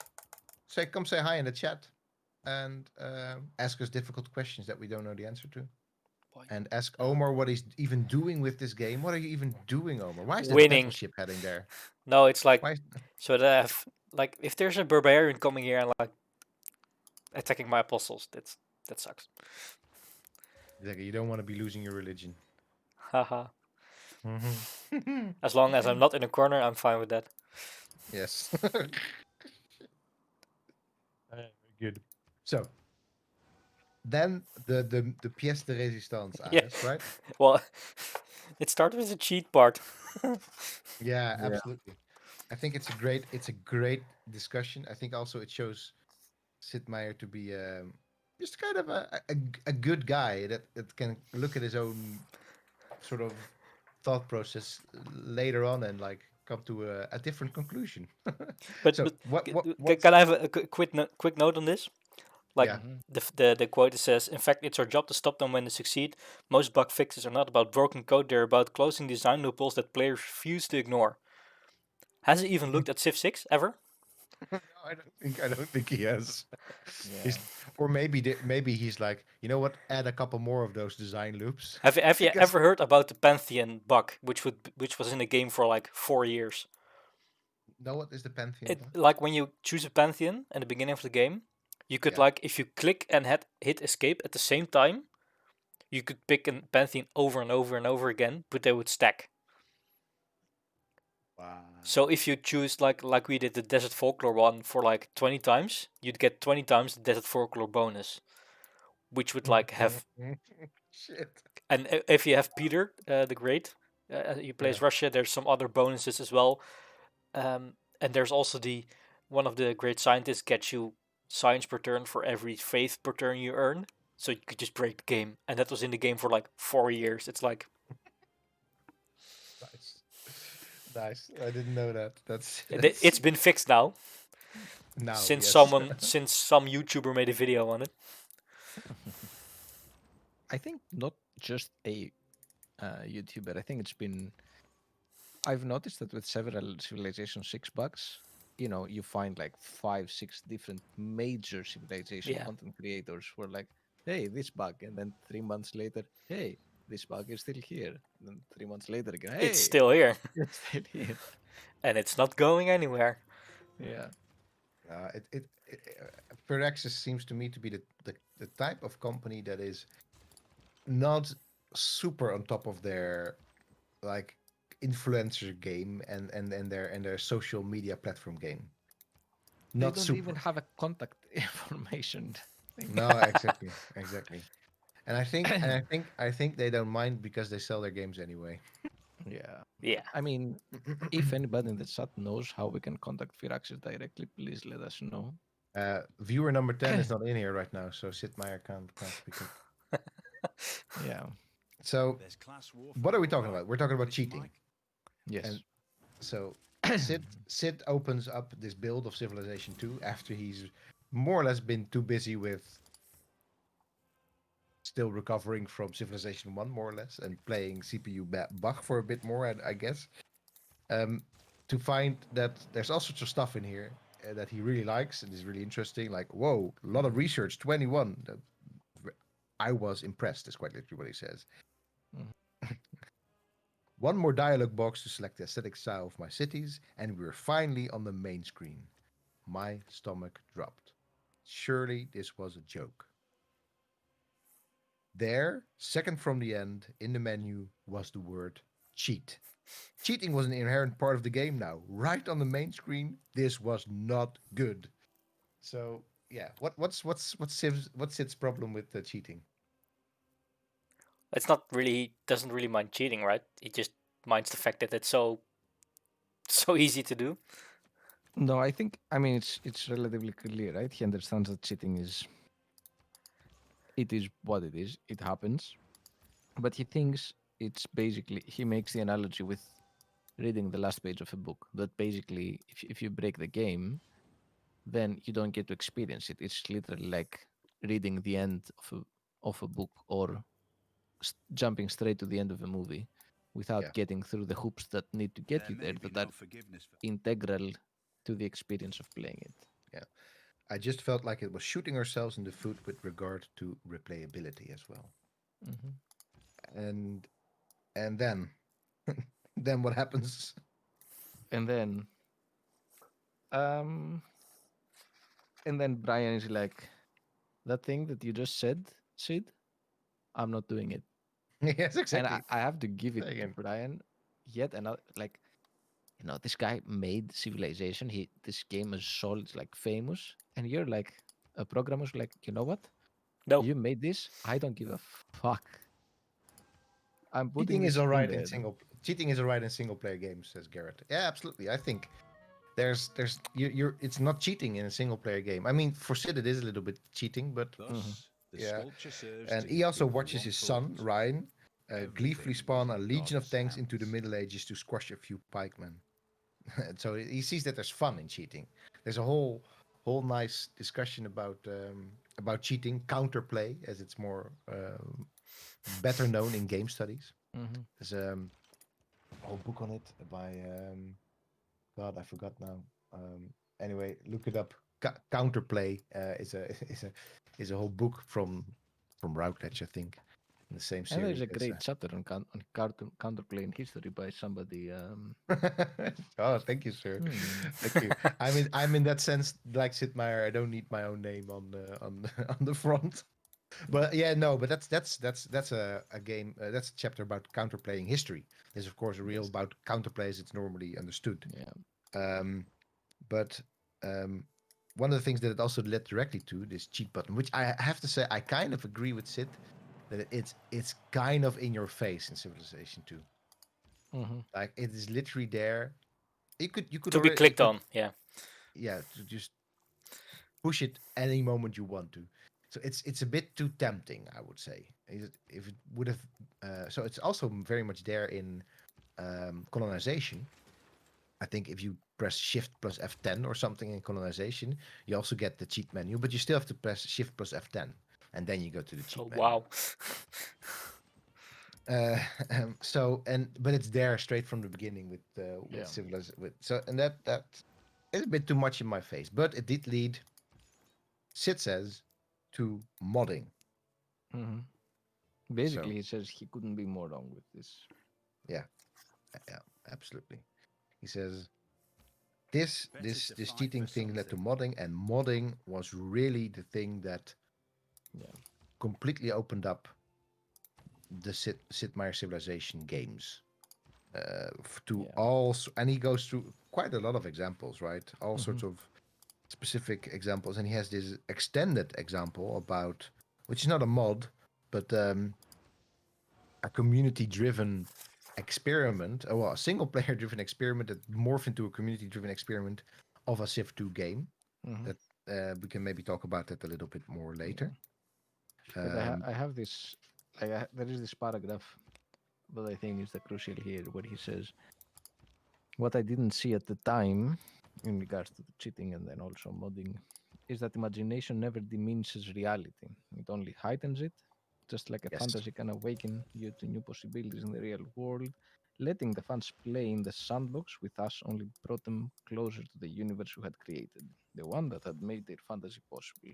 Come say hi in the chat and ask us difficult questions that we don't know the answer to. Why? And ask Omar what he's even doing with this game. What are you even doing, Omar? Why is that Winning. battleship heading there? No, it's like Why? so they have like if there's a barbarian coming here and like attacking my apostles, that sucks. You don't want to be losing your religion. Haha. Mm-hmm. As long as I'm not in a corner, I'm fine with that. Yes. Very good. So then the pièce de résistance, Yeah. Ares, right? Well, it started with a cheat part. Yeah, absolutely. I think it's a great discussion. I think also it shows Sid Meier to be just kind of a good guy that can look at his own sort of thought process later on and like come to a different conclusion. But, So what's can I have a quick note on this? Like yeah. the quote says, "In fact, it's our job to stop them when they succeed. Most bug fixes are not about broken code; they're about closing design loopholes that players refuse to ignore." Has he even looked at Civ 6 ever? No, I don't think he has. Yeah. He's or maybe he's like, you know what? Add a couple more of those design loops. Have you Because ever heard about the Pantheon bug, which was in the game for like 4 years? no, what is the Pantheon It bug? like when you choose a Pantheon at the beginning of the game, you could Yeah. like if you click and hit escape at the same time, you could pick a Pantheon over and over and over again, but they would stack. Wow. So if you choose like we did the Desert Folklore one for like 20 times, you'd get 20 times the Desert Folklore bonus, which would like have. Shit. And if you have Peter the Great, he plays Yeah. Russia. There's some other bonuses as well, and there's also one of the great scientists gets you science per turn for every faith per turn you earn. So you could just break the game, and that was in the game for like 4 years. It's like Nice. Nice. I didn't know that. That's it's been fixed now now since yes. since some YouTuber made a video on it. I think not just a YouTuber. I think it's been. I've noticed that with several Civilization 6 bugs, you find like 5, 6 different major Civilization Yeah. content creators who are like, hey, this bug. And then 3 months later, hey, this bug is still here. And then 3 months later again, hey, It's still here, it's still here. and it's not going anywhere. Yeah. Firaxis seems to me to be the type of company that is not super on top of their like influencer game and their social media platform game. They Not don't super. even have a contact information thing. No, exactly. And I think they don't mind because they sell their games anyway. Yeah. Yeah. I mean, if anybody in the chat knows how we can contact Firaxis directly, please let us know. Viewer number 10 is not in here right now, so Sid Meier can't speak up. Yeah. So There's class what are we talking warfare, about? We're talking about but it's cheating. Mike. Yes. And so Sid opens up this build of Civilization 2 after he's more or less been too busy with still recovering from Civilization 1, more or less, and playing CPU bug for a bit more, I guess. To find that there's all sorts of stuff in here that he really likes and is really interesting. Like, whoa, a lot of research, 21. I was impressed, is quite literally what he says. One more dialogue box to select the aesthetic style of my cities, and we're finally on the main screen. My stomach dropped. Surely this was a joke. There, second from the end, in the menu, was the word cheat. Cheating was an inherent part of the game now. Right on the main screen, this was not good. So yeah, what's Sid's problem with the cheating? It's not really. He doesn't really mind cheating, right? He just minds the fact that it's so easy to do. No, I mean it's relatively clear, right? He understands that cheating is what it is. It happens, but he thinks it's basically he makes the analogy with reading the last page of a book. That basically, if you break the game, then you don't get to experience it. It's literally like reading the end of a book or jumping straight to the end of a movie without Yeah. getting through the hoops that need to get There you may there be that no are forgiveness for integral to the experience of playing it. Yeah. I just felt like it was shooting ourselves in the foot with regard to replayability as well. Hmm. And then then what happens? And then, um, Brian is like, that thing that you just said, Sid, I'm not doing it. Yes, And exactly. I have to give it to Again. Brian. Yet another, like, this guy made Civilization. This game is sold, it's like famous. And you're like, a programmer's like, you know what? No, You made this. I don't give a fuck. I'm putting Cheating is this all in right in there. single player games, says Garrett. Yeah, absolutely. I think you're it's not cheating in a single player game. I mean, for Sid it is a little bit cheating, but Hmm. thus the yeah. sculpture serves And to he give also people watches one his son thought. Ryan gleefully Everything spawn was a in legion of God's tanks into the hands. Middle Ages to squash a few pikemen. And so he sees that there's fun in cheating. There's a whole nice discussion about cheating, counterplay, as it's more better known in game studies. Hmm. There's a whole book on it by God, I forgot now. Anyway, look it up. Counterplay is a is a whole book from Routledge, I think, in the same And there's series. a great chapter on, counterplay in history by somebody. Oh, thank you, sir. Hmm. Thank you. I'm in that sense like Sid Meier. I don't need my own name on the on the front. But yeah, no. But that's a game. That's a chapter about counterplaying history. There's of course a real Yes. about counterplay as it's normally understood. Yeah. Um, but one of the things that it also led directly to this cheat button, which I have to say I kind of agree with Sid, that it's kind of in your face in Civilization 2. Hmm. Like it is literally there. You could to be already clicked on. Yeah. yeah, to just push it any moment you want to. So it's a bit too tempting, I would say. If it would have, so it's also very much there in colonization. I think if you press Shift plus F10 or something in colonization, you also get the cheat menu, but you still have to press Shift plus F10, and then you go to the cheat So menu. wow. But it's there straight from the beginning with Yeah. civilization. And that is a bit too much in my face, but it did lead, Sid says, to modding. Hmm. So Basically, he says he couldn't be more wrong with this. yeah, yeah, absolutely. He says this Better this to this fight cheating for thing led to something. modding, and modding was really the thing that Yeah. completely opened up the Sid Meier Civilization games to Yeah. all, and he goes through quite a lot of examples, right? All Hmm. sorts of specific examples, and he has this extended example about, which is not a mod, but a community-driven experiment, well, a single-player-driven experiment that morphed into a community-driven experiment of a Civ 2 game. Hmm. That we can maybe talk about that a little bit more Yeah. later. But Um, I have this, there is this paragraph that I think is the crucial here, where he says, what I didn't see at the time, in regards to the cheating and then also modding, is that imagination never diminishes reality. It only heightens it, just like a yes, fantasy can awaken you to new possibilities in the real world. Letting the fans play in the sandbox with us only brought them closer to the universe we had created, the one that had made their fantasy possible.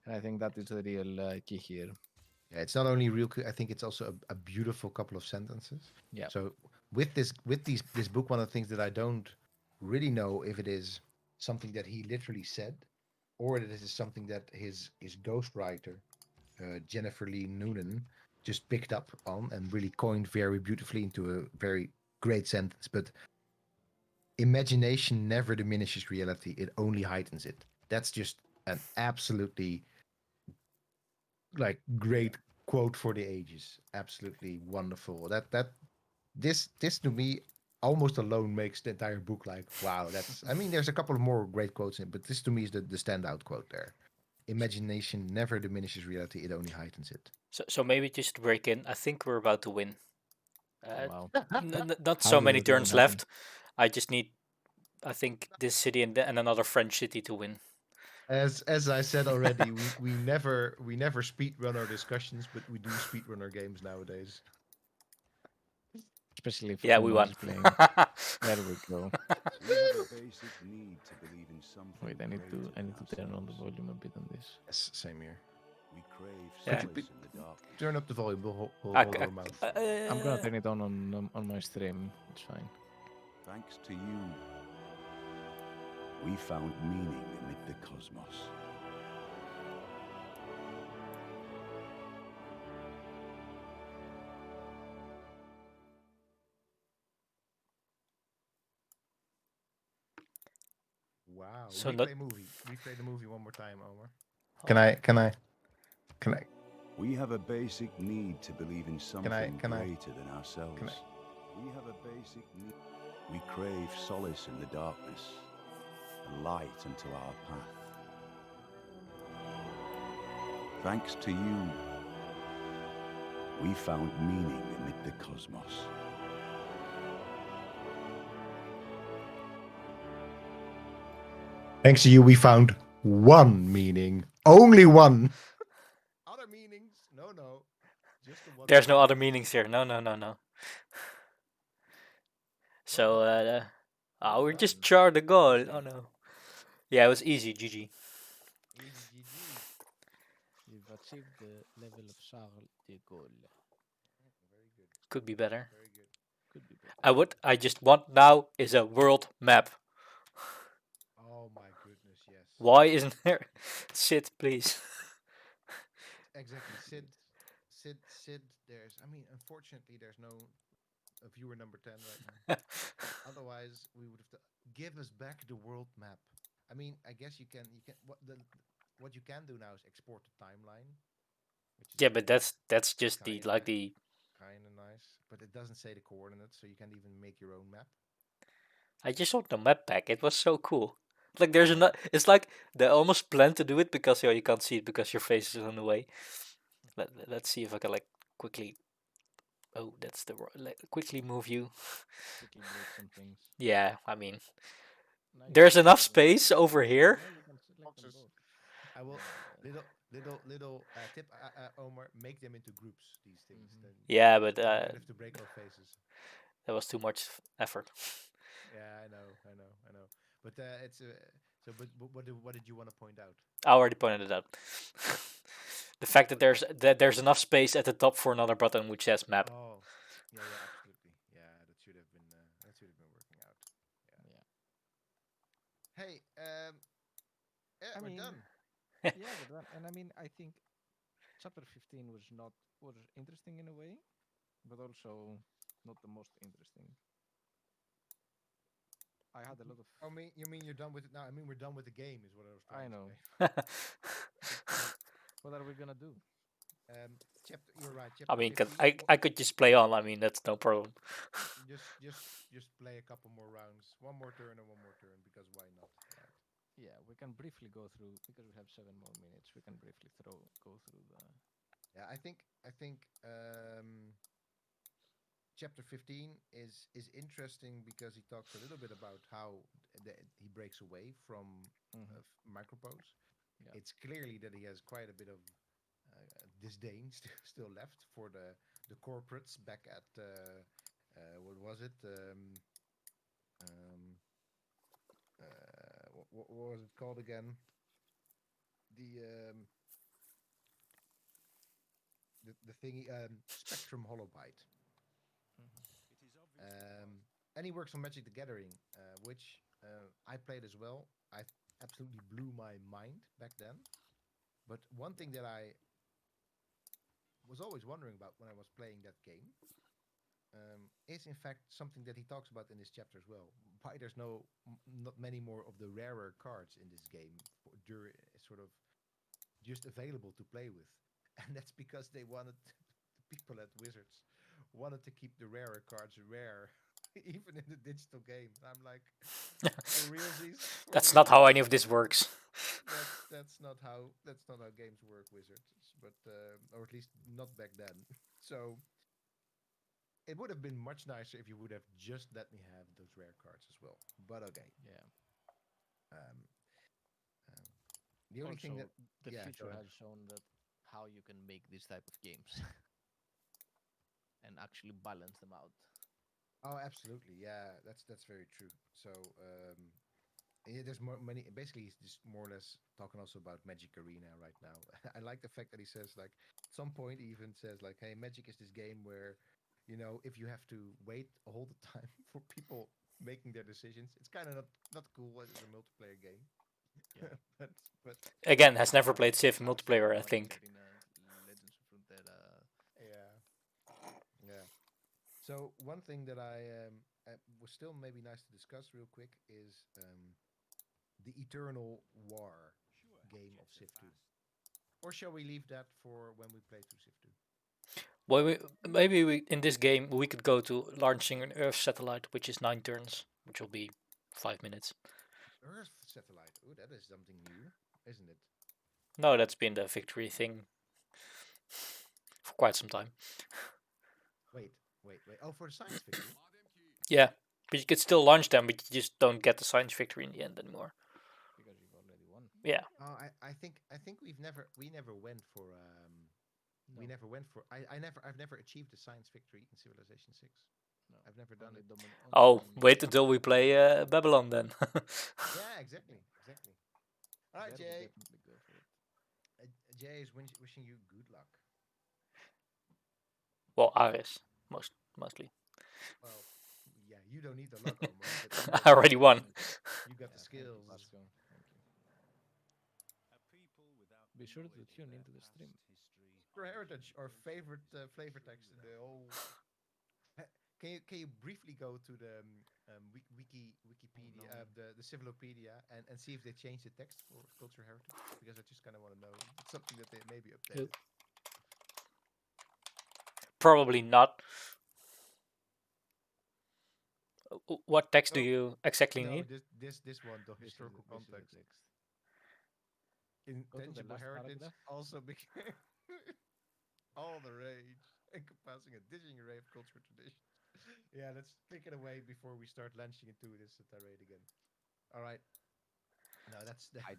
And I think that is the real key here. yeah, it's not only real. I think it's also a beautiful couple of sentences. Yeah. So with this book, one of the things that I don't really know if it is something that he literally said, or that it is something that his ghostwriter Jennifer Lee Noonan just picked up on and really coined very beautifully into a very great sentence. But imagination never diminishes reality; it only heightens it. That's just an absolutely like great quote for the ages. Absolutely wonderful. This to me almost alone makes the entire book like wow. That's I mean, there's a couple of more great quotes in, but this to me is the standout quote there. Imagination never diminishes reality; it only heightens it. So maybe just to break in, I think we're about to win. Wow. Not How so did many that even turns happen? left. I just need, I think, this city and another French city to win. As I said already, we never speedrun our discussions, but we do speedrun our games nowadays. Especially if Yeah, we Omar won. is playing. There we go. We have a basic need to believe in something Wait, I need greater than to turn on the ourselves. volume a bit on this. Yes, same here. We crave Yeah. solace in the dark. Turn up the volume. We'll I, hold our mouth. I'm gonna turn it on my stream. It's fine. Thanks to you, we found meaning amid the cosmos. Wow. So Replay the movie one more time, Omar. Can I? We have a basic need to believe in something can I- greater than ourselves. can I- We have a basic need. We crave solace in the darkness, a light unto our path. Thanks to you, we found meaning amid the cosmos. Thanks to you, we found one meaning. Only one. Other meanings? No. Just the one. there's no other meanings here. No. So, we're just Char de Gaulle. Oh no. Yeah, it was easy. GG. You've achieved the level of Charles de Gaulle. Very good. Could be better. Very good. Could be better. I just want now is a world map. Oh my goodness, yes. Why isn't there? Sid, please. Exactly. Sid, unfortunately, there's no viewer number 10 right now. Otherwise, we would have give us back the world map. I mean, I guess you can what you can do now is export the timeline. Which is Yeah, but that's just the kinda like nice. the. Kind of nice, but it doesn't say the coordinates, so you can't even make your own map. I just want the map back. It was so cool. Like there's a. It's like they almost planned to do it because you can't see it because your face is in the way. Let's see if I can like quickly. Oh, that's the quickly move you. Quickly break some things. Yeah, I mean, Now there's enough space over here. Yeah, you can select them both. I will little tip, Omar. Make them into groups. These things. Then Yeah, but we don't have to break our faces. that was too much effort. Yeah, I know. But it's so. But what did you want to point out? I already pointed it out. The fact that there's enough space at the top for another button which says map. Oh, yeah, absolutely. Yeah, that should have been working out. Yeah. Hey, I we're mean, done. Yeah, we're done. And I mean, I think chapter 15 was interesting in a way, but also not the most interesting. I had a lot of. Oh, you mean you're done with it now? I mean, we're done with the game, is what I was trying I to know. say. What are we gonna do? You're right. I Chapter mean, 15, I could just play on. I mean, that's no problem. just play a couple more rounds, one more turn and one more turn, because why not? Right. Yeah, we can briefly go through because we have 7 more minutes. We can briefly go through the. Yeah, I think chapter 15 is interesting because he talks a little bit about how he breaks away from micropose. Yeah. It's clearly that he has quite a bit of disdain still left for the corporates back at what was it? What was it called again? The thingy Spectrum Holobyte. And he works on Magic the Gathering, which I played as well. I absolutely blew my mind back then. But one thing that I was always wondering about when I was playing that game is in fact something that he talks about in this chapter as well. Why there's not many more of the rarer cards in this game sort of just available to play with, and that's because they wanted the people at Wizards wanted to keep the rarer cards rare, even in the digital game. And I'm like, for realsies, for That's not how any of realsies. this works. That's not how games work, Wizards. But or at least not back then. So it would have been much nicer if you would have just let me have those rare cards as well. But okay. Yeah. Um, um, the only thing Also, that the yeah, go future ahead. has shown that how you can make these type of games and actually balance them out. Oh, absolutely. Yeah, that's very true. So yeah, there's more many. Basically, he's just more or less talking also about Magic Arena right now. I like the fact that he says like at some point he even says like, "Hey, Magic is this game where, if you have to wait all the time for people making their decisions, it's kind of not cool as a multiplayer game." Yeah. but but Again, has never How played Civ how Civ, multiplayer, I Magic think. Arena, Legends of Runeterra. yeah, yeah. So one thing that was still maybe nice to discuss real quick is the Eternal War game of Civ 2. Or shall we leave that for when we play through Civ 2? Well, maybe in this game we could go to launching an Earth satellite, which is 9 turns, which will be 5 minutes. Earth satellite. Oh, that is something new, isn't it? No, that's been the victory thing for quite some time. Wait, wait, wait. Oh, for the science victory. Yeah, but you could still launch them, but you just don't get the science victory in the end anymore. Because you've already won. Yeah. Oh, I think we never went for No. we never went for I've never achieved a science victory in Civilization 6. No. I've never done Only it. Oh, domination. wait until we play Babylon then. Yeah, exactly, exactly. All right, There we Jay. definitely go for it. Jay is wishing you good luck. Well, Ares, mostly. Well, yeah, you don't need the luck almost, but you I got already won. you got the Yeah, thank you, skills. Vasco. Thank you. A people without Be sure to knowledge of tune their into the stream. past history For are heritage, our useless favorite and flavor text in futile. the whole. Can you briefly go to the Wikipedia, No. the Civilopedia, and see if they changed the text for culture heritage? Because I just kind of want to know. It's something that they maybe updated. Probably not. What text do Oh you exactly no, need? this one, the This is historical this is the context. text. Go to the Intangible last heritage paragraph. also became all the rage, encompassing a dizzying array of cultural traditions. Yeah, let's click it away before we start launching into this tirade again. All right. No, that's the. I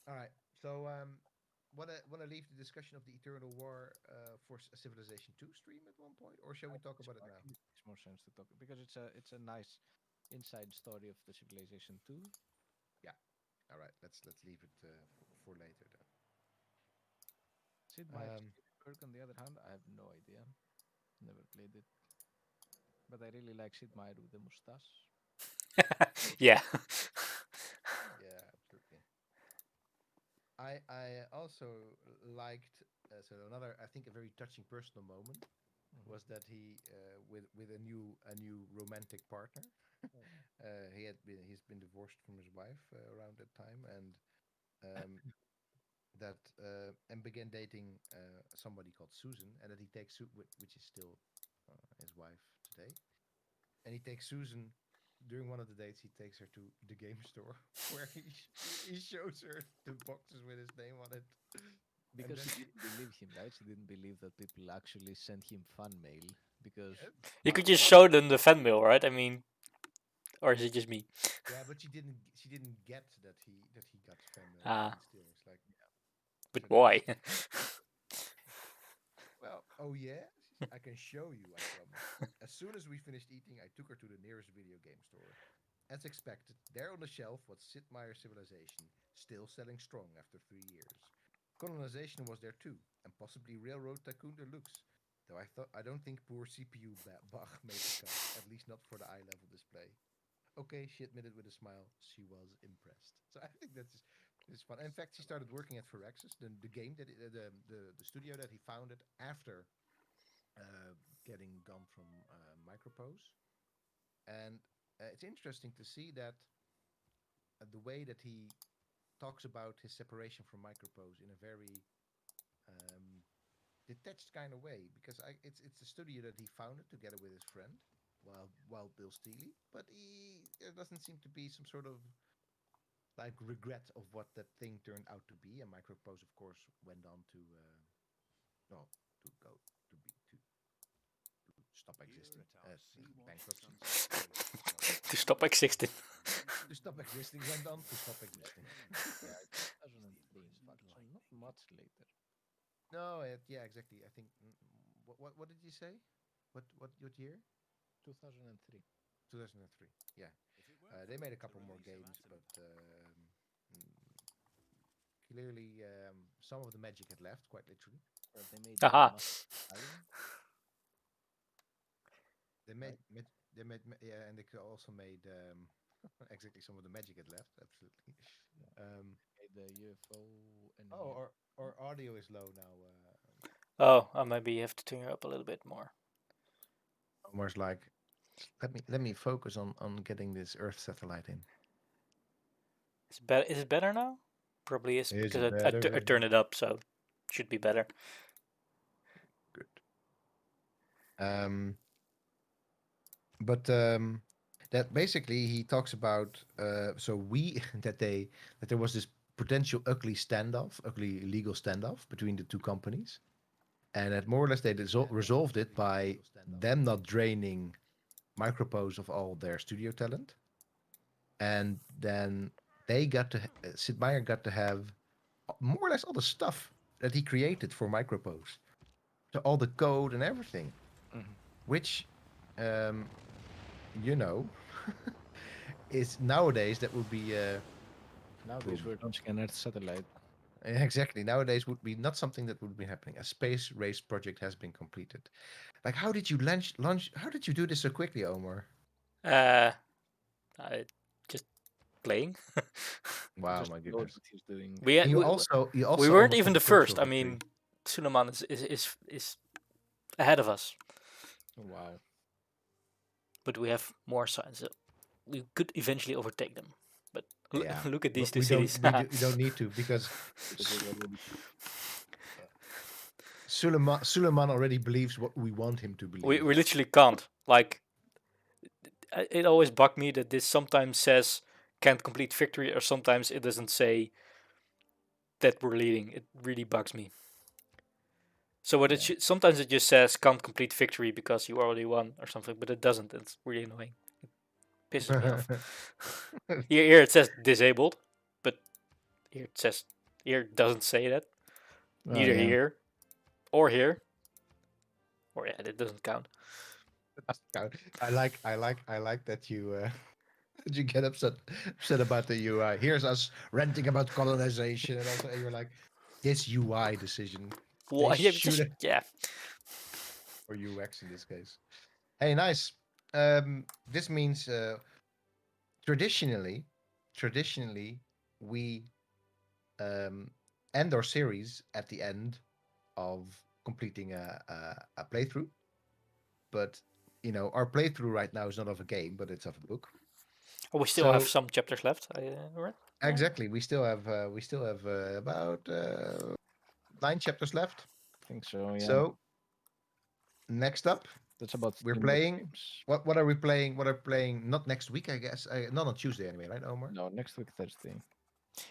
All right. So, wanna leave the discussion of the Eternal War for a Civilization 2 stream at one point, or shall we talk think so. about it I now? think it makes more sense to talk because it's a nice inside story of the Civilization 2. Yeah. All right. Let's leave it for later Sid then. Meier's Kirk, on the other hand, I have no idea. Never played it. But I really like Sid Meier with the mustache. Yeah. Yeah, absolutely. I also liked so another I think a very touching personal moment Mm-hmm. was that he with a new romantic partner. He's been divorced from his wife around that time, um, and began dating somebody called Susan, and that he takes which is still his wife today, and he takes Susan. During one of the dates, he takes her to the game store where he shows her the boxes with his name on it, and Because then she didn't believe him, right? She didn't believe that people actually sent him fan mail. Because yeah, You could just show them the fan mail, right? I mean, or is it just me? yeah, but she didn't get that he got fan mail even Ah, still. It's like but so why? that's well, oh yeah, I can show you, I promise. As soon as we finished eating, I took her to the nearest video game store. As expected, there on the shelf was Sid Meier's Civilization, still selling strong after 3 years. Colonization was there too, and possibly Railroad Tycoon Deluxe. Though I don't think poor CPU Bach made the cut, at least not for the eye level display. Okay, she admitted with a smile she was impressed. So I think that's just It's fun. In fact, he started working at Firaxis, the game that the studio that he founded after getting gone from Micropose. And it's interesting to see that the way that he talks about his separation from Micropose in a very um, detached kind of way, because it's a studio that he founded together with his friend, while Bill Steely, but there doesn't seem to be some sort of like regret of what that thing turned out to be. And Micropose, of course, went on to well to go to be to stop existing, bankruptcy. To stop existing. To stop existing, went on to stop existing. Yeah, 2003, in fact, so not much later. No, yeah, exactly. I think what did you say? What year? 2003. 2003. Yeah, they made a couple more games, but clearly some of the magic had left, quite literally. They made Haha. Alien. They made, yeah, and they also made exactly some of the magic had left. Absolutely. Made the UFO and Our audio is low now. Oh, maybe you have to turn it up a little bit more. Omar's like, let me focus on getting this Earth satellite in. Is it better now? Probably is because I turned it up, so it should be better. Good. But that basically he talks about that there was this potential ugly legal standoff between the two companies, and that more or less they resolved it by them not draining Micropose of all their studio talent, and then Sid Meier got to have more or less all the stuff that he created for Micropose, so all the code and everything, which is nowadays that would be nowadays we're launching an Earth satellite. Exactly. Nowadays would be not something that would be happening. A space race project has been completed. Like, how did you launch? How did you do this so quickly, Omar? I just playing. Wow, Just my knows goodness. what he's doing. You also we weren't almost even had the a cultural first. I victory. mean, Suleiman is ahead of us, Wow. but we have more signs that we could eventually overtake them. But Yeah. look at these But two cities. We don't need to, because Suleiman already believes what we want him to believe. we literally can't. Like, it always bugged me that this sometimes says can't complete victory, or sometimes it doesn't say that we're leading. It really bugs me. So what sometimes it just says can't complete victory because you already won or something, but it doesn't. It's really annoying. It pisses me off. Here it says disabled, but here it doesn't say that. Neither here or here. Or yeah, it doesn't count. I like that you that you get upset about the UI. Here's us ranting about colonization, and also you're like, this UI decision. Well, yeah. Or UX in this case. Hey, nice. This means traditionally we end our series at the end of completing a playthrough. But our playthrough right now is not of a game, but it's of a book. Oh, we still have some chapters left, right? Exactly. We still have about 9 chapters left. I think so. Yeah. So next up, that's about we're playing. What are we playing? What are we playing? Not next week, I guess. Not on Tuesday anyway, right, Omar? No, next week Thursday.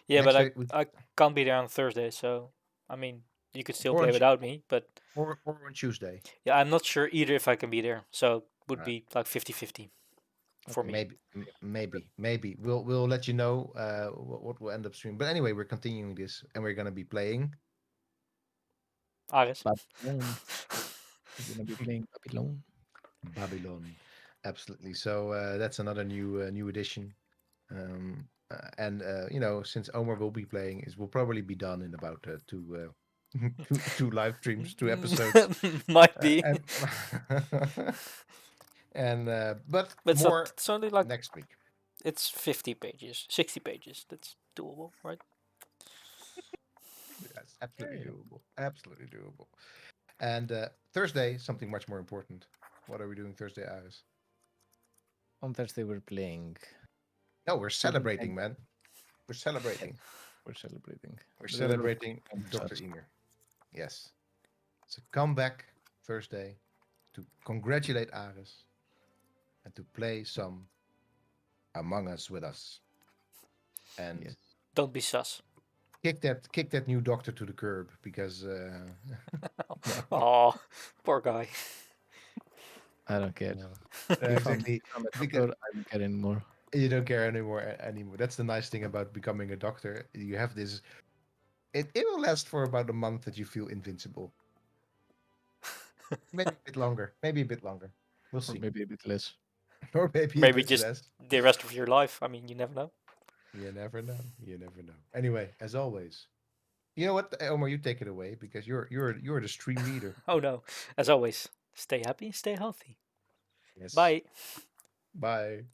Yeah, next but I can't be there on Thursday, so I mean you could still play without me, but or on Tuesday. Yeah, I'm not sure either if I can be there, so it would be like 50-50 for me. Maybe we'll let you know what we'll end up streaming. But anyway, we're continuing this, and we're gonna be playing Ares. Babylon. We're gonna be playing Babylon. Absolutely. So that's another new edition. And since Omar will be playing, we'll probably be done in about two live streams, 2 episodes. Might be. But more it's only like next week. It's 50 pages, 60 pages. That's doable, right? Absolutely doable. Absolutely doable. And Thursday, something much more important. What are we doing Thursday, Aris? On Thursday we're playing. No, we're celebrating, man. We're celebrating. We're celebrating. We're celebrating Dr. Ymir. Yes. So come back Thursday to congratulate Aris and to play some Among Us with us. And don't be sus. Kick that new doctor to the curb because Oh, poor guy. I don't care. exactly. Because I don't care anymore. You don't care anymore. That's the nice thing about becoming a doctor. You have this. It will last for about a month that you feel invincible. Maybe a bit longer. Maybe a bit longer. We'll see. Or maybe a bit less. Or maybe a bit just less. the rest of your life. I mean, you never know. You never know. You never know. Anyway, as always, you know what, Omar, you take it away because you're the stream leader. Oh no! As always, stay happy, stay healthy. Yes. Bye. Bye.